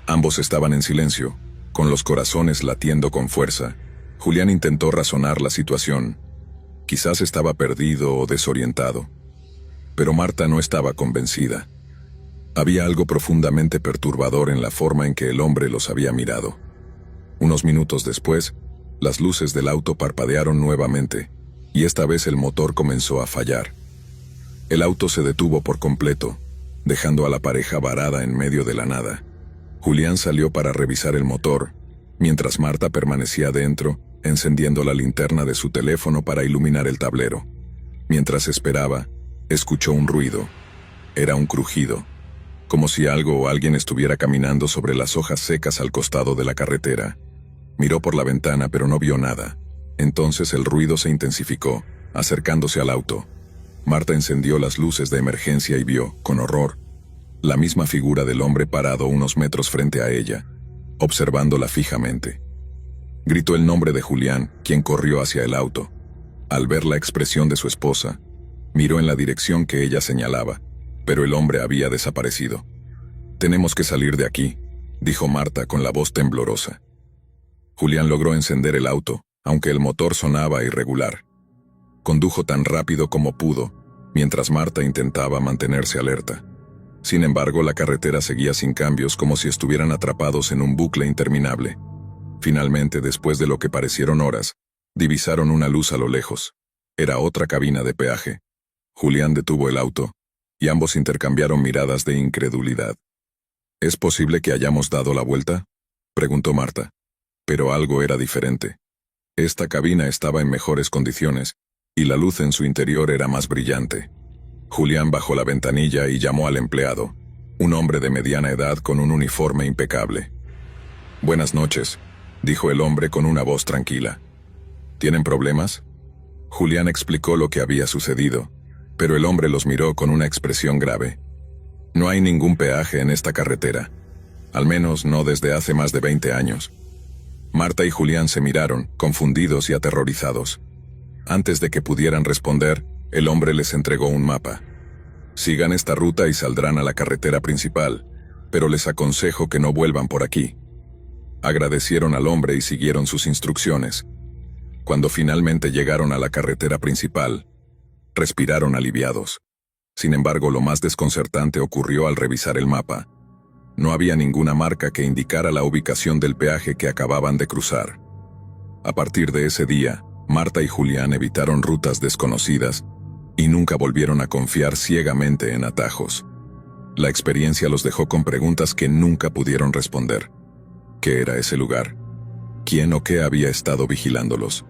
Ambos estaban en silencio, con los corazones latiendo con fuerza. Julián intentó razonar la situación. Quizás estaba perdido o desorientado. Pero Marta no estaba convencida. Había algo profundamente perturbador en la forma en que el hombre los había mirado. Unos minutos después, las luces del auto parpadearon nuevamente, y esta vez el motor comenzó a fallar. El auto se detuvo por completo, dejando a la pareja varada en medio de la nada. Julián salió para revisar el motor, mientras Marta permanecía dentro, encendiendo la linterna de su teléfono para iluminar el tablero. Mientras esperaba, escuchó un ruido. Era un crujido, como si algo o alguien estuviera caminando sobre las hojas secas al costado de la carretera. Miró por la ventana pero no vio nada. Entonces el ruido se intensificó, acercándose al auto. Marta encendió las luces de emergencia y vio, con horror, la misma figura del hombre parado unos metros frente a ella, observándola fijamente. Gritó el nombre de Julián, quien corrió hacia el auto. Al ver la expresión de su esposa, miró en la dirección que ella señalaba, pero el hombre había desaparecido. «Tenemos que salir de aquí», dijo Marta con la voz temblorosa. Julián logró encender el auto, aunque el motor sonaba irregular. Condujo tan rápido como pudo, mientras Marta intentaba mantenerse alerta. Sin embargo, la carretera seguía sin cambios, como si estuvieran atrapados en un bucle interminable. Finalmente, después de lo que parecieron horas, divisaron una luz a lo lejos. Era otra cabina de peaje. Julián detuvo el auto, y ambos intercambiaron miradas de incredulidad. «¿Es posible que hayamos dado la vuelta?», preguntó Marta. Pero algo era diferente. Esta cabina estaba en mejores condiciones, y la luz en su interior era más brillante. Julián bajó la ventanilla y llamó al empleado, un hombre de mediana edad con un uniforme impecable. «Buenas noches», dijo el hombre con una voz tranquila. «¿Tienen problemas?». Julián explicó lo que había sucedido, pero el hombre los miró con una expresión grave. «No hay ningún peaje en esta carretera, al menos no desde hace más de 20 años». Marta y Julián se miraron, confundidos y aterrorizados. Antes de que pudieran responder, el hombre les entregó un mapa. «Sigan esta ruta y saldrán a la carretera principal, pero les aconsejo que no vuelvan por aquí». Agradecieron al hombre y siguieron sus instrucciones. Cuando finalmente llegaron a la carretera principal, respiraron aliviados. Sin embargo, lo más desconcertante ocurrió al revisar el mapa. No había ninguna marca que indicara la ubicación del peaje que acababan de cruzar. A partir de ese día, Marta y Julián evitaron rutas desconocidas y nunca volvieron a confiar ciegamente en atajos. La experiencia los dejó con preguntas que nunca pudieron responder. ¿Qué era ese lugar? ¿Quién o qué había estado vigilándolos?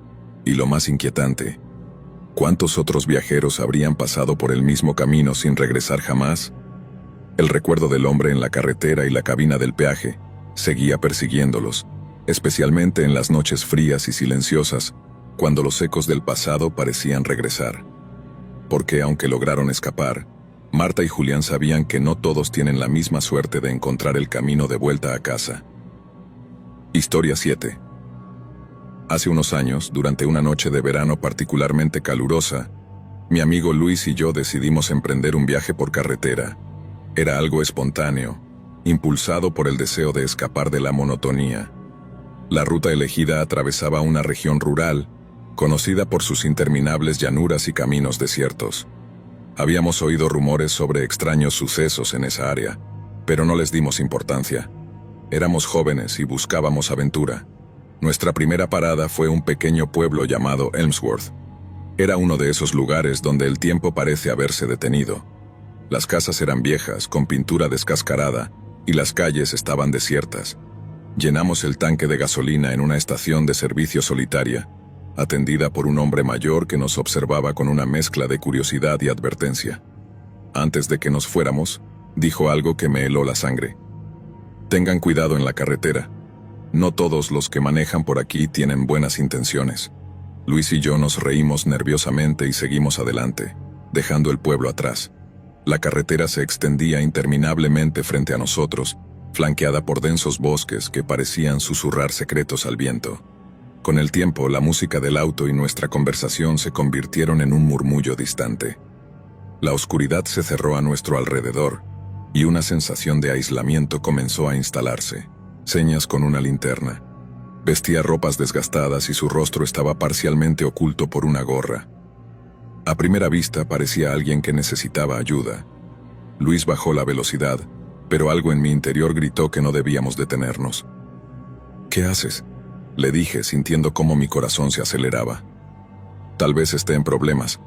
Y lo más inquietante, ¿cuántos otros viajeros habrían pasado por el mismo camino sin regresar jamás? El recuerdo del hombre en la carretera y la cabina del peaje seguía persiguiéndolos, especialmente en las noches frías y silenciosas, cuando los ecos del pasado parecían regresar. Porque aunque lograron escapar, Marta y Julián sabían que no todos tienen la misma suerte de encontrar el camino de vuelta a casa. Historia 7. Hace unos años, durante una noche de verano particularmente calurosa, mi amigo Luis y yo decidimos emprender un viaje por carretera. Era algo espontáneo, impulsado por el deseo de escapar de la monotonía. La ruta elegida atravesaba una región rural, conocida por sus interminables llanuras y caminos desiertos. Habíamos oído rumores sobre extraños sucesos en esa área, pero no les dimos importancia. Éramos jóvenes y buscábamos aventura. Nuestra primera parada fue un pequeño pueblo llamado Elmsworth. Era uno de esos lugares donde el tiempo parece haberse detenido. Las casas eran viejas, con pintura descascarada, y las calles estaban desiertas. Llenamos el tanque de gasolina en una estación de servicio solitaria, atendida por un hombre mayor que nos observaba con una mezcla de curiosidad y advertencia. Antes de que nos fuéramos, dijo algo que me heló la sangre. Tengan cuidado en la carretera. No todos los que manejan por aquí tienen buenas intenciones. Luis y yo nos reímos nerviosamente y seguimos adelante, dejando el pueblo atrás. La carretera se extendía interminablemente frente a nosotros, flanqueada por densos bosques que parecían susurrar secretos al viento. Con el tiempo, la música del auto y nuestra conversación se convirtieron en un murmullo distante. La oscuridad se cerró a nuestro alrededor, y una sensación de aislamiento comenzó a instalarse. Señas con una linterna. Vestía ropas desgastadas y su rostro estaba parcialmente oculto por una gorra. A primera vista parecía alguien que necesitaba ayuda. Luis bajó la velocidad, pero algo en mi interior gritó que no debíamos detenernos. ¿Qué haces?, le dije, sintiendo cómo mi corazón se aceleraba. Tal vez esté en problemas,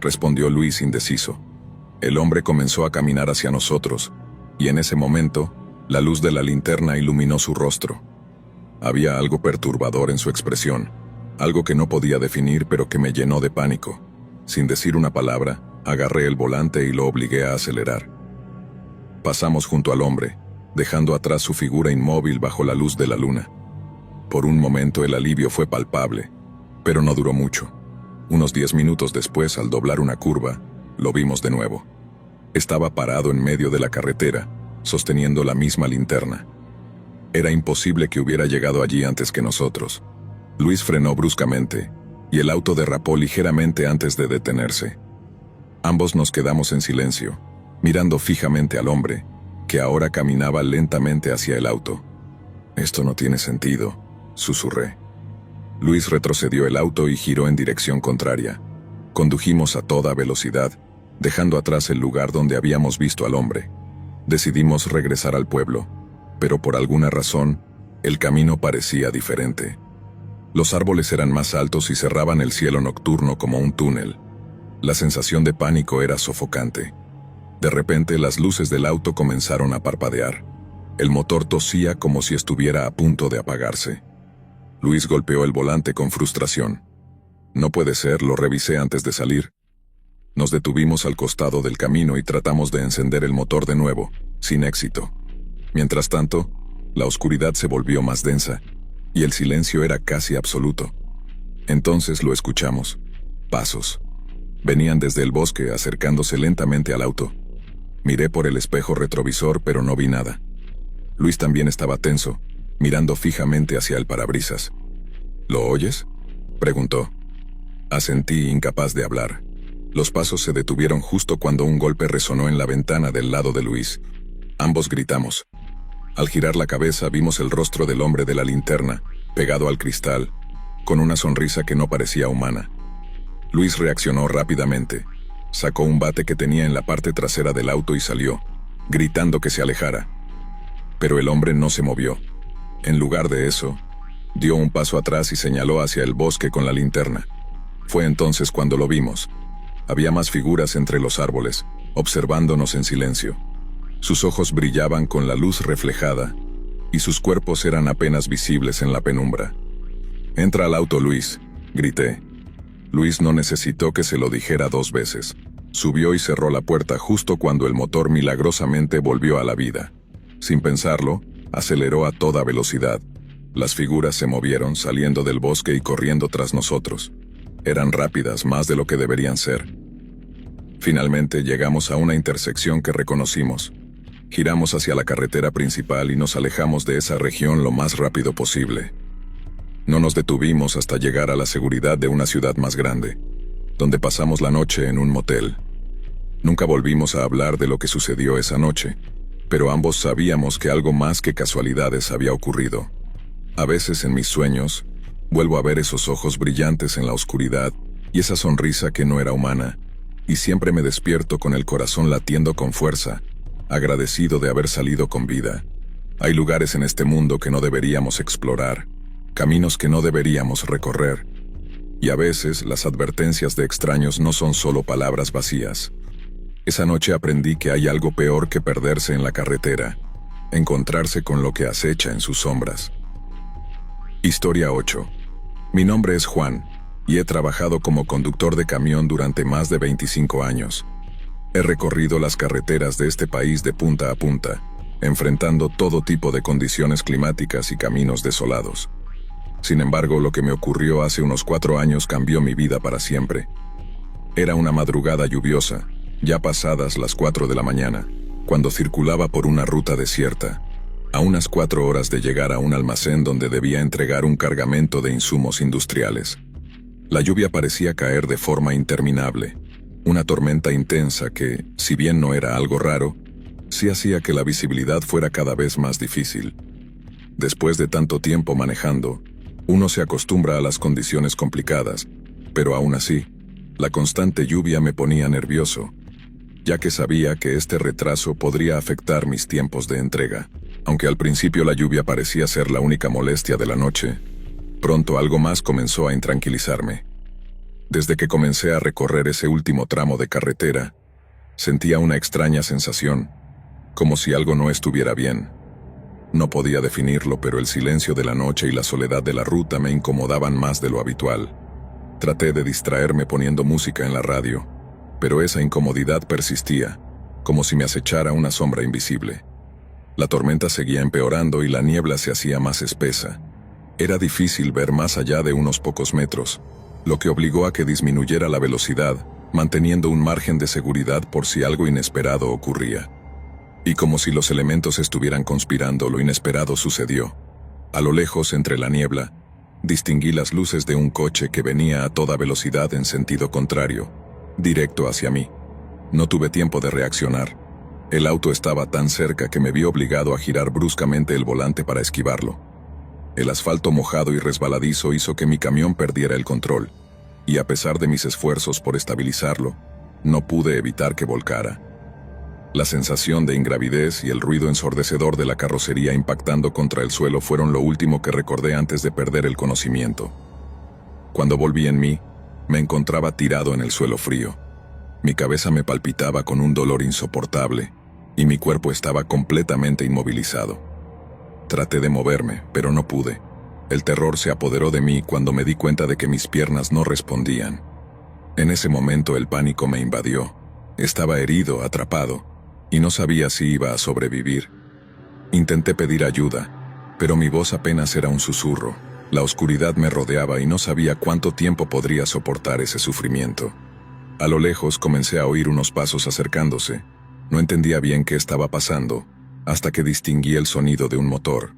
respondió Luis indeciso. El hombre comenzó a caminar hacia nosotros, y en ese momento, la luz de la linterna iluminó su rostro. Había algo perturbador en su expresión, algo que no podía definir pero que me llenó de pánico. Sin decir una palabra, agarré el volante y lo obligué a acelerar. Pasamos junto al hombre, dejando atrás su figura inmóvil bajo la luz de la luna. Por un momento el alivio fue palpable, pero no duró mucho. Unos 10 minutos después, al doblar una curva, lo vimos de nuevo. Estaba parado en medio de la carretera, sosteniendo la misma linterna. Era imposible que hubiera llegado allí antes que nosotros. Luis frenó bruscamente, y el auto derrapó ligeramente antes de detenerse. Ambos nos quedamos en silencio, mirando fijamente al hombre, que ahora caminaba lentamente hacia el auto. «Esto no tiene sentido», susurré. Luis retrocedió el auto y giró en dirección contraria. Condujimos a toda velocidad, dejando atrás el lugar donde habíamos visto al hombre. Decidimos regresar al pueblo, pero por alguna razón, el camino parecía diferente. Los árboles eran más altos y cerraban el cielo nocturno como un túnel. La sensación de pánico era sofocante. De repente, las luces del auto comenzaron a parpadear. El motor tosía como si estuviera a punto de apagarse. Luis golpeó el volante con frustración. «No puede ser», lo revisé antes de salir. Nos detuvimos al costado del camino y tratamos de encender el motor de nuevo, sin éxito. Mientras tanto, la oscuridad se volvió más densa, y el silencio era casi absoluto. Entonces lo escuchamos. Pasos. Venían desde el bosque, acercándose lentamente al auto. Miré por el espejo retrovisor, pero no vi nada. Luis también estaba tenso, mirando fijamente hacia el parabrisas. «¿Lo oyes?», preguntó. Asentí, incapaz de hablar. Los pasos se detuvieron justo cuando un golpe resonó en la ventana del lado de Luis. Ambos gritamos. Al girar la cabeza vimos el rostro del hombre de la linterna, pegado al cristal, con una sonrisa que no parecía humana. Luis reaccionó rápidamente. Sacó un bate que tenía en la parte trasera del auto y salió, gritando que se alejara. Pero el hombre no se movió. En lugar de eso, dio un paso atrás y señaló hacia el bosque con la linterna. Fue entonces cuando lo vimos. Había más figuras entre los árboles, observándonos en silencio. Sus ojos brillaban con la luz reflejada, y sus cuerpos eran apenas visibles en la penumbra. «Entra al auto, Luis», grité. Luis no necesitó que se lo dijera 2 veces. Subió y cerró la puerta justo cuando el motor milagrosamente volvió a la vida. Sin pensarlo, aceleró a toda velocidad. Las figuras se movieron, saliendo del bosque y corriendo tras nosotros. Eran rápidas, más de lo que deberían ser. Finalmente llegamos a una intersección que reconocimos. Giramos hacia la carretera principal y nos alejamos de esa región lo más rápido posible. No nos detuvimos hasta llegar a la seguridad de una ciudad más grande, donde pasamos la noche en un motel. Nunca volvimos a hablar de lo que sucedió esa noche, pero ambos sabíamos que algo más que casualidades había ocurrido. A veces en mis sueños, vuelvo a ver esos ojos brillantes en la oscuridad y esa sonrisa que no era humana, y siempre me despierto con el corazón latiendo con fuerza, agradecido de haber salido con vida. Hay lugares en este mundo que no deberíamos explorar, caminos que no deberíamos recorrer, y a veces las advertencias de extraños no son solo palabras vacías. Esa noche aprendí que hay algo peor que perderse en la carretera, encontrarse con lo que acecha en sus sombras. Historia 8. Mi nombre es Juan, y he trabajado como conductor de camión durante más de 25 años. He recorrido las carreteras de este país de punta a punta, enfrentando todo tipo de condiciones climáticas y caminos desolados. Sin embargo, lo que me ocurrió hace unos 4 años cambió mi vida para siempre. Era una madrugada lluviosa, ya pasadas las 4 de la mañana, cuando circulaba por una ruta desierta, a unas 4 horas de llegar a un almacén donde debía entregar un cargamento de insumos industriales. La lluvia parecía caer de forma interminable, una tormenta intensa que, si bien no era algo raro, sí hacía que la visibilidad fuera cada vez más difícil. Después de tanto tiempo manejando, uno se acostumbra a las condiciones complicadas, pero aún así, la constante lluvia me ponía nervioso, ya que sabía que este retraso podría afectar mis tiempos de entrega. Aunque al principio la lluvia parecía ser la única molestia de la noche, pronto algo más comenzó a intranquilizarme. Desde que comencé a recorrer ese último tramo de carretera, sentía una extraña sensación, como si algo no estuviera bien. No podía definirlo, pero el silencio de la noche y la soledad de la ruta me incomodaban más de lo habitual. Traté de distraerme poniendo música en la radio, pero esa incomodidad persistía, como si me acechara una sombra invisible. La tormenta seguía empeorando y la niebla se hacía más espesa. Era difícil ver más allá de unos pocos metros, lo que obligó a que disminuyera la velocidad, manteniendo un margen de seguridad por si algo inesperado ocurría. Y como si los elementos estuvieran conspirando, lo inesperado sucedió. A lo lejos, entre la niebla, distinguí las luces de un coche que venía a toda velocidad en sentido contrario, directo hacia mí. No tuve tiempo de reaccionar. El auto estaba tan cerca que me vi obligado a girar bruscamente el volante para esquivarlo. El asfalto mojado y resbaladizo hizo que mi camión perdiera el control, y a pesar de mis esfuerzos por estabilizarlo, no pude evitar que volcara. La sensación de ingravidez y el ruido ensordecedor de la carrocería impactando contra el suelo fueron lo último que recordé antes de perder el conocimiento. Cuando volví en mí, me encontraba tirado en el suelo frío. Mi cabeza me palpitaba con un dolor insoportable, y mi cuerpo estaba completamente inmovilizado. Traté de moverme, pero no pude. El terror se apoderó de mí cuando me di cuenta de que mis piernas no respondían. En ese momento el pánico me invadió. Estaba herido, atrapado, y no sabía si iba a sobrevivir. Intenté pedir ayuda, pero mi voz apenas era un susurro. La oscuridad me rodeaba y no sabía cuánto tiempo podría soportar ese sufrimiento. A lo lejos comencé a oír unos pasos acercándose. No entendía bien qué estaba pasando, hasta que distinguí el sonido de un motor.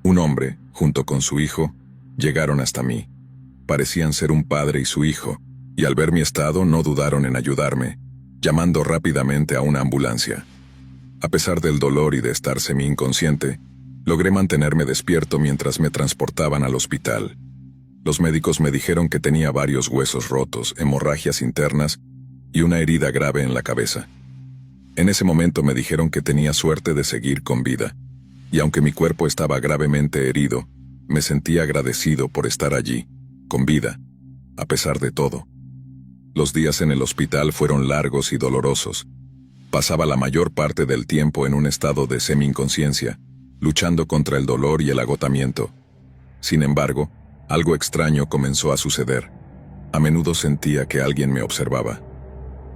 Un hombre, junto con su hijo, llegaron hasta mí. Parecían ser un padre y su hijo, y al ver mi estado no dudaron en ayudarme, llamando rápidamente a una ambulancia. A pesar del dolor y de estar semi-inconsciente, logré mantenerme despierto mientras me transportaban al hospital. Los médicos me dijeron que tenía varios huesos rotos, hemorragias internas y una herida grave en la cabeza. En ese momento me dijeron que tenía suerte de seguir con vida, y aunque mi cuerpo estaba gravemente herido, me sentía agradecido por estar allí, con vida, a pesar de todo. Los días en el hospital fueron largos y dolorosos. Pasaba la mayor parte del tiempo en un estado de semi-inconsciencia, luchando contra el dolor y el agotamiento. Sin embargo, algo extraño comenzó a suceder. A menudo sentía que alguien me observaba.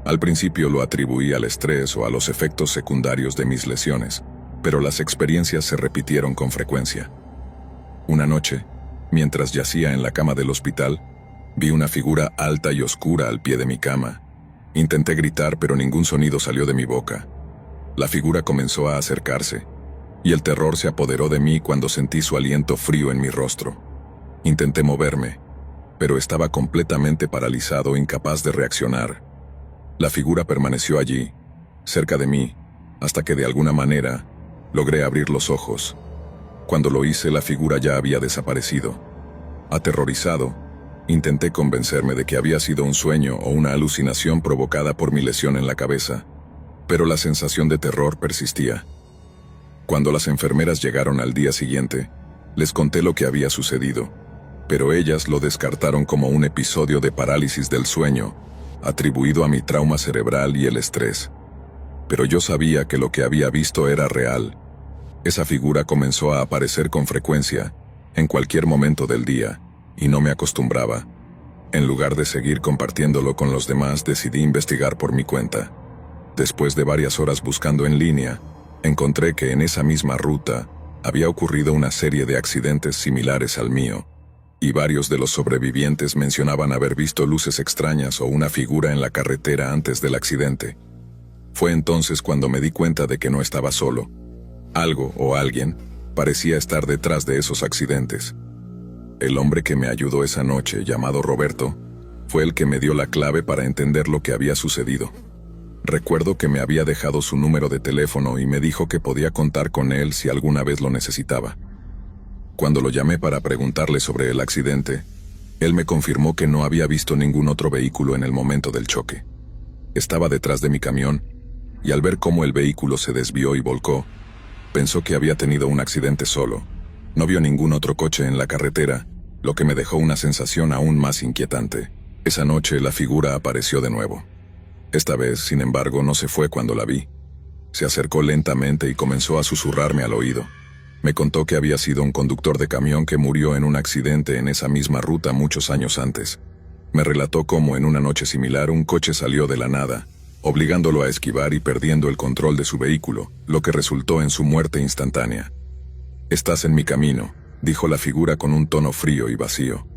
Al principio lo atribuí al estrés o a los efectos secundarios de mis lesiones, pero las experiencias se repitieron con frecuencia. Una noche, mientras yacía en la cama del hospital, vi una figura alta y oscura al pie de mi cama. Intenté gritar, pero ningún sonido salió de mi boca. La figura comenzó a acercarse, y el terror se apoderó de mí cuando sentí su aliento frío en mi rostro. Intenté moverme, pero estaba completamente paralizado, incapaz de reaccionar. La figura permaneció allí, cerca de mí, hasta que de alguna manera logré abrir los ojos. Cuando lo hice, la figura ya había desaparecido. Aterrorizado, intenté convencerme de que había sido un sueño o una alucinación provocada por mi lesión en la cabeza, pero la sensación de terror persistía. Cuando las enfermeras llegaron al día siguiente, les conté lo que había sucedido, pero ellas lo descartaron como un episodio de parálisis del sueño, atribuido a mi trauma cerebral y el estrés. Pero yo sabía que lo que había visto era real. Esa figura comenzó a aparecer con frecuencia, en cualquier momento del día, y no me acostumbraba. En lugar de seguir compartiéndolo con los demás, decidí investigar por mi cuenta. Después de varias horas buscando en línea, encontré que en esa misma ruta había ocurrido una serie de accidentes similares al mío, y varios de los sobrevivientes mencionaban haber visto luces extrañas o una figura en la carretera antes del accidente. Fue entonces cuando me di cuenta de que no estaba solo. Algo o alguien parecía estar detrás de esos accidentes. El hombre que me ayudó esa noche, llamado Roberto, fue el que me dio la clave para entender lo que había sucedido. Recuerdo que me había dejado su número de teléfono y me dijo que podía contar con él si alguna vez lo necesitaba. Cuando lo llamé para preguntarle sobre el accidente, él me confirmó que no había visto ningún otro vehículo en el momento del choque. Estaba detrás de mi camión, y al ver cómo el vehículo se desvió y volcó, pensó que había tenido un accidente solo. No vio ningún otro coche en la carretera, lo que me dejó una sensación aún más inquietante. Esa noche la figura apareció de nuevo. Esta vez, sin embargo, no se fue cuando la vi. Se acercó lentamente y comenzó a susurrarme al oído. Me contó que había sido un conductor de camión que murió en un accidente en esa misma ruta muchos años antes. Me relató cómo en una noche similar un coche salió de la nada, obligándolo a esquivar y perdiendo el control de su vehículo, lo que resultó en su muerte instantánea. «Estás en mi camino», dijo la figura con un tono frío y vacío.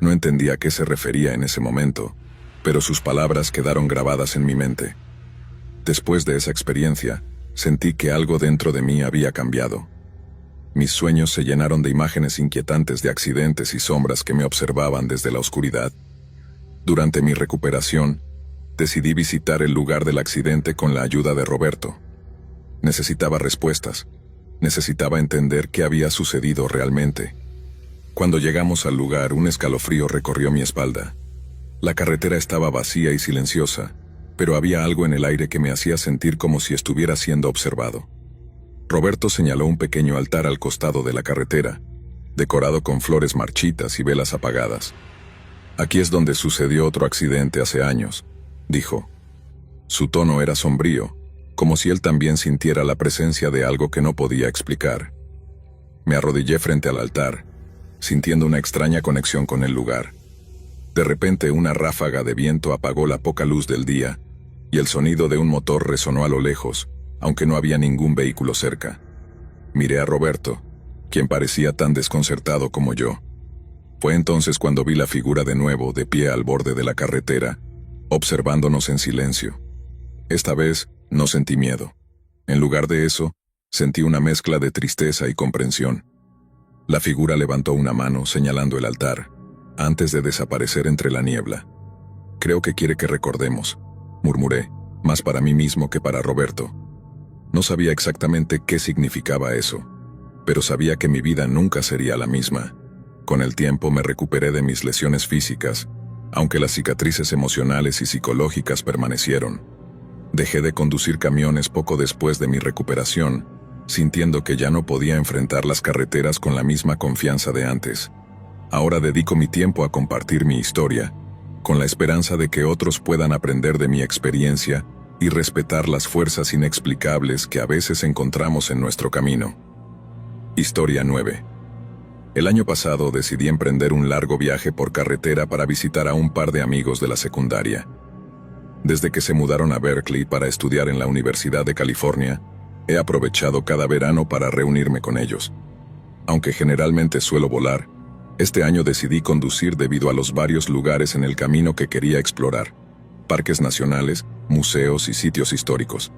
No entendía a qué se refería en ese momento, pero sus palabras quedaron grabadas en mi mente. Después de esa experiencia, sentí que algo dentro de mí había cambiado. Mis sueños se llenaron de imágenes inquietantes de accidentes y sombras que me observaban desde la oscuridad. Durante mi recuperación, decidí visitar el lugar del accidente con la ayuda de Roberto. Necesitaba respuestas. Necesitaba entender qué había sucedido realmente. Cuando llegamos al lugar, un escalofrío recorrió mi espalda. La carretera estaba vacía y silenciosa, pero había algo en el aire que me hacía sentir como si estuviera siendo observado. Roberto señaló un pequeño altar al costado de la carretera, decorado con flores marchitas y velas apagadas. «Aquí es donde sucedió otro accidente hace años», dijo. Su tono era sombrío, como si él también sintiera la presencia de algo que no podía explicar. Me arrodillé frente al altar, sintiendo una extraña conexión con el lugar. De repente una ráfaga de viento apagó la poca luz del día, y el sonido de un motor resonó a lo lejos, aunque no había ningún vehículo cerca. Miré a Roberto, quien parecía tan desconcertado como yo. Fue entonces cuando vi la figura de nuevo de pie al borde de la carretera, observándonos en silencio. Esta vez no sentí miedo. En lugar de eso, sentí una mezcla de tristeza y comprensión. La figura levantó una mano señalando el altar, antes de desaparecer entre la niebla. «Creo que quiere que recordemos», murmuré, más para mí mismo que para Roberto. No sabía exactamente qué significaba eso, pero sabía que mi vida nunca sería la misma. Con el tiempo me recuperé de mis lesiones físicas, aunque las cicatrices emocionales y psicológicas permanecieron. Dejé de conducir camiones poco después de mi recuperación, sintiendo que ya no podía enfrentar las carreteras con la misma confianza de antes. Ahora dedico mi tiempo a compartir mi historia, con la esperanza de que otros puedan aprender de mi experiencia y respetar las fuerzas inexplicables que a veces encontramos en nuestro camino. Historia 9. El año pasado decidí emprender un largo viaje por carretera para visitar a un par de amigos de la secundaria. Desde que se mudaron a Berkeley para estudiar en la Universidad de California, he aprovechado cada verano para reunirme con ellos. Aunque generalmente suelo volar, este año decidí conducir debido a los varios lugares en el camino que quería explorar. parques nacionales, museos y sitios históricos.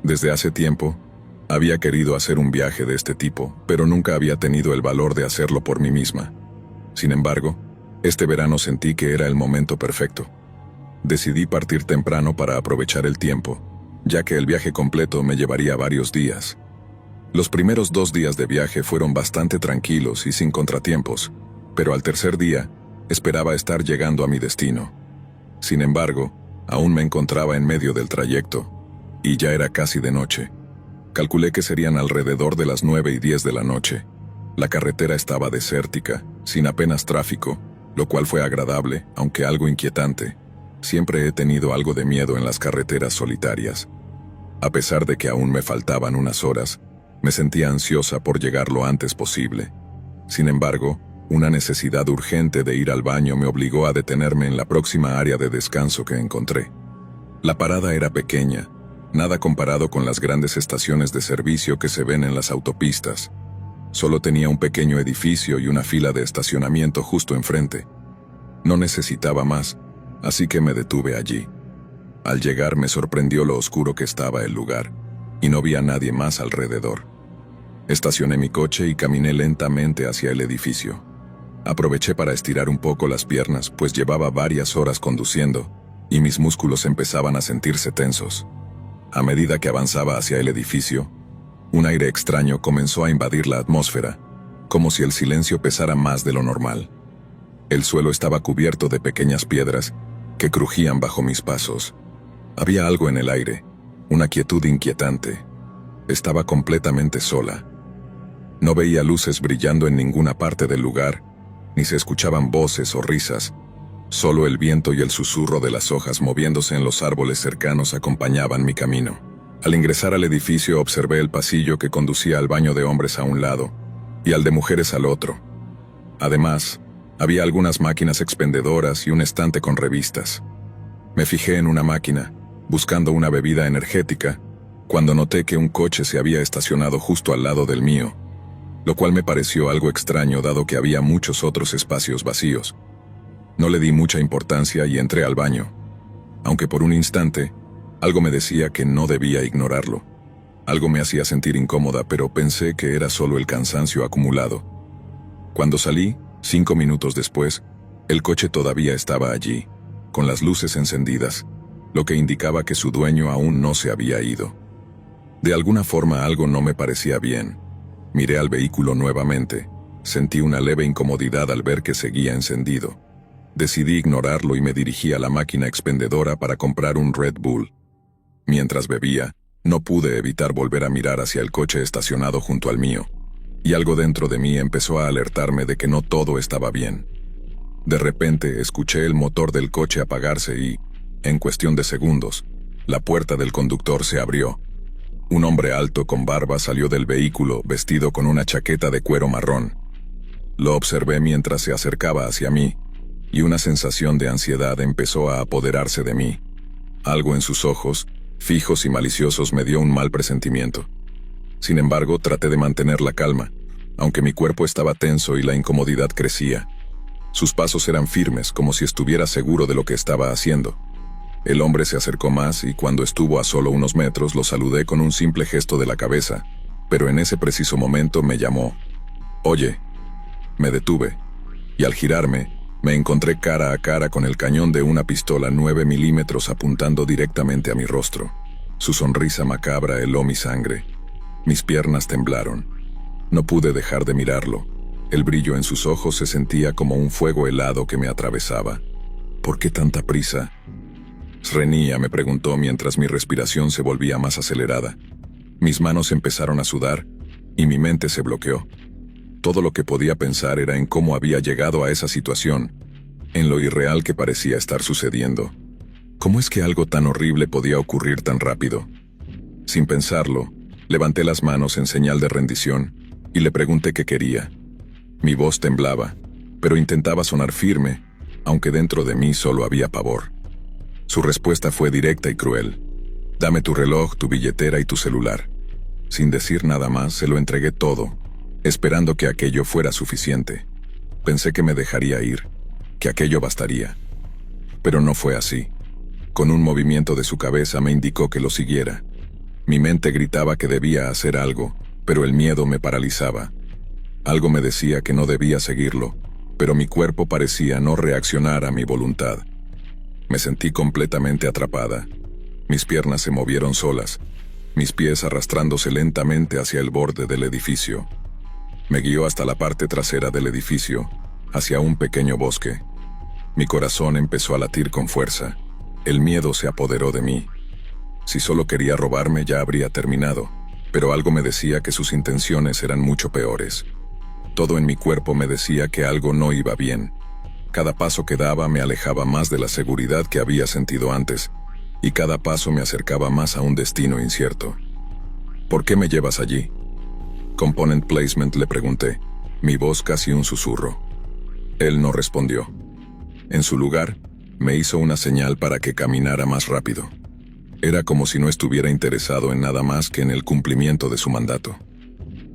Desde hace tiempo, había querido hacer un viaje de este tipo, pero nunca había tenido el valor de hacerlo por mí misma. Sin embargo, este verano sentí que era el momento perfecto. Decidí partir temprano para aprovechar el tiempo, ya que el viaje completo me llevaría varios días. Los primeros 2 días de viaje fueron bastante tranquilos y sin contratiempos, pero al tercer día, esperaba estar llegando a mi destino. Sin embargo, aún me encontraba en medio del trayecto, y ya era casi de noche. Calculé que serían alrededor de las 9:10 de la noche. La carretera estaba desértica, sin apenas tráfico, lo cual fue agradable, aunque algo inquietante. Siempre he tenido algo de miedo en las carreteras solitarias. A pesar de que aún me faltaban unas horas, me sentía ansiosa por llegar lo antes posible. Sin embargo, una necesidad urgente de ir al baño me obligó a detenerme en la próxima área de descanso que encontré. La parada era pequeña, nada comparado con las grandes estaciones de servicio que se ven en las autopistas. Solo tenía un pequeño edificio y una fila de estacionamiento justo enfrente. No necesitaba más, así que me detuve allí. Al llegar me sorprendió lo oscuro que estaba el lugar, y no vi a nadie más alrededor. Estacioné mi coche y caminé lentamente hacia el edificio. Aproveché para estirar un poco las piernas, pues llevaba varias horas conduciendo, y mis músculos empezaban a sentirse tensos. A medida que avanzaba hacia el edificio, un aire extraño comenzó a invadir la atmósfera, como si el silencio pesara más de lo normal. El suelo estaba cubierto de pequeñas piedras que crujían bajo mis pasos. Había algo en el aire, una quietud inquietante. Estaba completamente sola. No veía luces brillando en ninguna parte del lugar, ni se escuchaban voces o risas. Solo el viento y el susurro de las hojas moviéndose en los árboles cercanos acompañaban mi camino. Al ingresar al edificio observé el pasillo que conducía al baño de hombres a un lado y al de mujeres al otro. Además, había algunas máquinas expendedoras y un estante con revistas. Me fijé en una máquina, buscando una bebida energética, cuando noté que un coche se había estacionado justo al lado del mío, lo cual me pareció algo extraño dado que había muchos otros espacios vacíos. No le di mucha importancia y entré al baño, aunque por un instante, algo me decía que no debía ignorarlo. Algo me hacía sentir incómoda, pero pensé que era solo el cansancio acumulado. Cuando salí, 5 minutos después, el coche todavía estaba allí, con las luces encendidas, lo que indicaba que su dueño aún no se había ido. De alguna forma algo no me parecía bien. Miré al vehículo nuevamente. Sentí una leve incomodidad al ver que seguía encendido. Decidí ignorarlo y me dirigí a la máquina expendedora para comprar un Red Bull. Mientras bebía, no pude evitar volver a mirar hacia el coche estacionado junto al mío, y algo dentro de mí empezó a alertarme de que no todo estaba bien. De repente escuché el motor del coche apagarse y, en cuestión de segundos, la puerta del conductor se abrió. Un hombre alto con barba salió del vehículo vestido con una chaqueta de cuero marrón. Lo observé mientras se acercaba hacia mí, y una sensación de ansiedad empezó a apoderarse de mí. Algo en sus ojos, fijos y maliciosos, me dio un mal presentimiento. Sin embargo, traté de mantener la calma, aunque mi cuerpo estaba tenso y la incomodidad crecía. Sus pasos eran firmes, como si estuviera seguro de lo que estaba haciendo. El hombre se acercó más y cuando estuvo a solo unos metros lo saludé con un simple gesto de la cabeza, pero en ese preciso momento me llamó. «Oye». Me detuve, y al girarme, me encontré cara a cara con el cañón de una pistola 9 milímetros apuntando directamente a mi rostro. Su sonrisa macabra heló mi sangre. Mis piernas temblaron. No pude dejar de mirarlo. El brillo en sus ojos se sentía como un fuego helado que me atravesaba. ¿Por qué tanta prisa? «Srenia», me preguntó mientras mi respiración se volvía más acelerada. Mis manos empezaron a sudar y mi mente se bloqueó. Todo lo que podía pensar era en cómo había llegado a esa situación, en lo irreal que parecía estar sucediendo. ¿Cómo es que algo tan horrible podía ocurrir tan rápido? Sin pensarlo, levanté las manos en señal de rendición y le pregunté qué quería. Mi voz temblaba, pero intentaba sonar firme, aunque dentro de mí solo había pavor. Su respuesta fue directa y cruel. «Dame tu reloj, tu billetera y tu celular». Sin decir nada más, se lo entregué todo, esperando que aquello fuera suficiente. Pensé que me dejaría ir, que aquello bastaría. Pero no fue así. Con un movimiento de su cabeza me indicó que lo siguiera. Mi mente gritaba que debía hacer algo, pero el miedo me paralizaba. Algo me decía que no debía seguirlo, pero mi cuerpo parecía no reaccionar a mi voluntad. Me sentí completamente atrapada. Mis piernas se movieron solas, mis pies arrastrándose lentamente hacia el borde del edificio. Me guió hasta la parte trasera del edificio, hacia un pequeño bosque. Mi corazón empezó a latir con fuerza. El miedo se apoderó de mí. Si solo quería robarme ya habría terminado, pero algo me decía que sus intenciones eran mucho peores. Todo en mi cuerpo me decía que algo no iba bien. Cada paso que daba me alejaba más de la seguridad que había sentido antes, y cada paso me acercaba más a un destino incierto. ¿Por qué me llevas allí? Component Placement, le pregunté, mi voz casi un susurro. Él no respondió. En su lugar, me hizo una señal para que caminara más rápido. Era como si no estuviera interesado en nada más que en el cumplimiento de su mandato.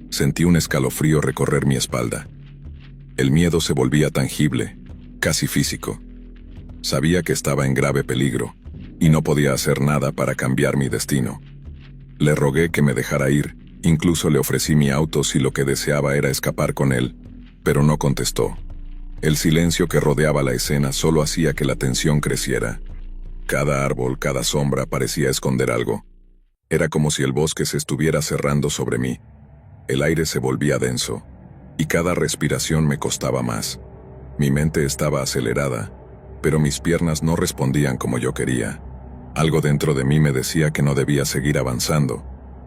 Sentí un escalofrío recorrer mi espalda. El miedo se volvía tangible, casi físico. Sabía que estaba en grave peligro, y no podía hacer nada para cambiar mi destino. Le rogué que me dejara ir, incluso le ofrecí mi auto si lo que deseaba era escapar con él, pero no contestó. El silencio que rodeaba la escena solo hacía que la tensión creciera. Cada árbol, cada sombra parecía esconder algo. Era como si el bosque se estuviera cerrando sobre mí. El aire se volvía denso, y cada respiración me costaba más. Mi mente estaba acelerada, pero mis piernas no respondían como yo quería. Algo dentro de mí me decía que no debía seguir avanzando,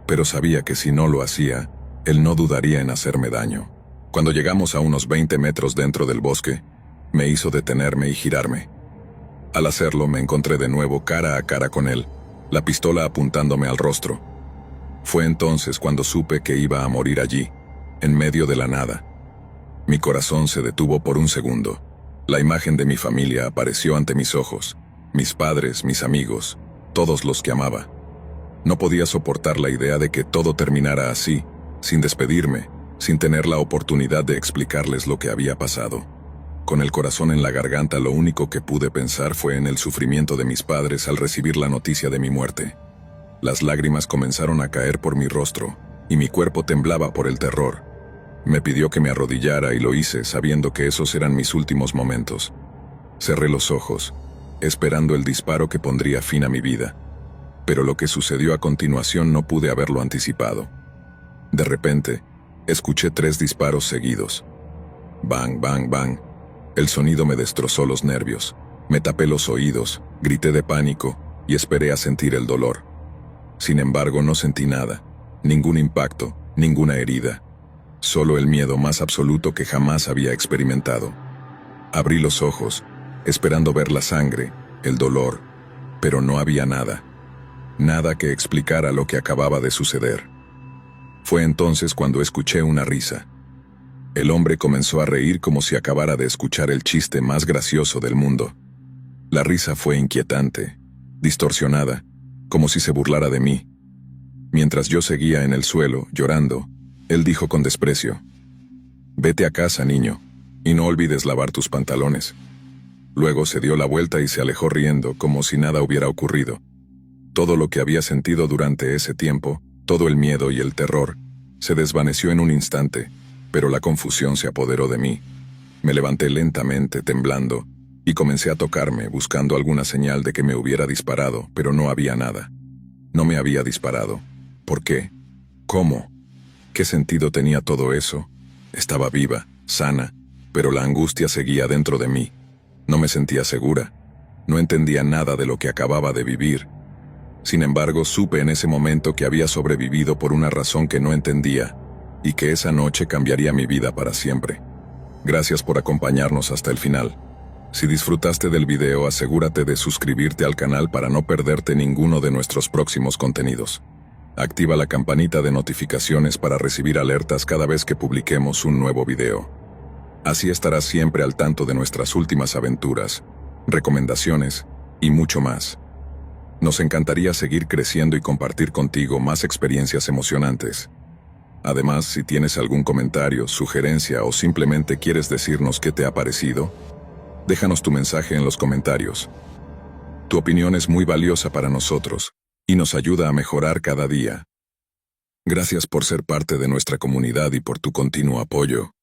pero sabía que si no lo hacía, él no dudaría en hacerme daño. Cuando llegamos a unos 20 metros dentro del bosque, me hizo detenerme y girarme. Al hacerlo me encontré de nuevo cara a cara con él, la pistola apuntándome al rostro. Fue entonces cuando supe que iba a morir allí, en medio de la nada. Mi corazón se detuvo por un segundo. La imagen de mi familia apareció ante mis ojos, mis padres, mis amigos, todos los que amaba. No podía soportar la idea de que todo terminara así, sin despedirme, sin tener la oportunidad de explicarles lo que había pasado. Con el corazón en la garganta, lo único que pude pensar fue en el sufrimiento de mis padres al recibir la noticia de mi muerte. Las lágrimas comenzaron a caer por mi rostro, y mi cuerpo temblaba por el terror. Me pidió que me arrodillara y lo hice, sabiendo que esos eran mis últimos momentos. Cerré los ojos, esperando el disparo que pondría fin a mi vida. Pero lo que sucedió a continuación no pude haberlo anticipado. De repente, escuché 3 disparos seguidos. Bang, bang, bang. El sonido me destrozó los nervios. Me tapé los oídos, grité de pánico y esperé a sentir el dolor. Sin embargo, no sentí nada, ningún impacto, ninguna herida. Solo el miedo más absoluto que jamás había experimentado. Abrí los ojos, esperando ver la sangre, el dolor, pero no había nada. Nada que explicara lo que acababa de suceder. Fue entonces cuando escuché una risa. El hombre comenzó a reír como si acabara de escuchar el chiste más gracioso del mundo. La risa fue inquietante, distorsionada, como si se burlara de mí. Mientras yo seguía en el suelo, llorando, él dijo con desprecio: «Vete a casa, niño, y no olvides lavar tus pantalones». Luego se dio la vuelta y se alejó riendo, como si nada hubiera ocurrido. Todo lo que había sentido durante ese tiempo, todo el miedo y el terror, se desvaneció en un instante, pero la confusión se apoderó de mí. Me levanté lentamente, temblando, y comencé a tocarme, buscando alguna señal de que me hubiera disparado, pero no había nada. No me había disparado. ¿Por qué? ¿Cómo? ¿Qué sentido tenía todo eso? Estaba viva, sana, pero la angustia seguía dentro de mí. No me sentía segura. No entendía nada de lo que acababa de vivir. Sin embargo, supe en ese momento que había sobrevivido por una razón que no entendía, y que esa noche cambiaría mi vida para siempre. Gracias por acompañarnos hasta el final. Si disfrutaste del video, asegúrate de suscribirte al canal para no perderte ninguno de nuestros próximos contenidos. Activa la campanita de notificaciones para recibir alertas cada vez que publiquemos un nuevo video. Así estarás siempre al tanto de nuestras últimas aventuras, recomendaciones y mucho más. Nos encantaría seguir creciendo y compartir contigo más experiencias emocionantes. Además, si tienes algún comentario, sugerencia o simplemente quieres decirnos qué te ha parecido, déjanos tu mensaje en los comentarios. Tu opinión es muy valiosa para nosotros y nos ayuda a mejorar cada día. Gracias por ser parte de nuestra comunidad y por tu continuo apoyo.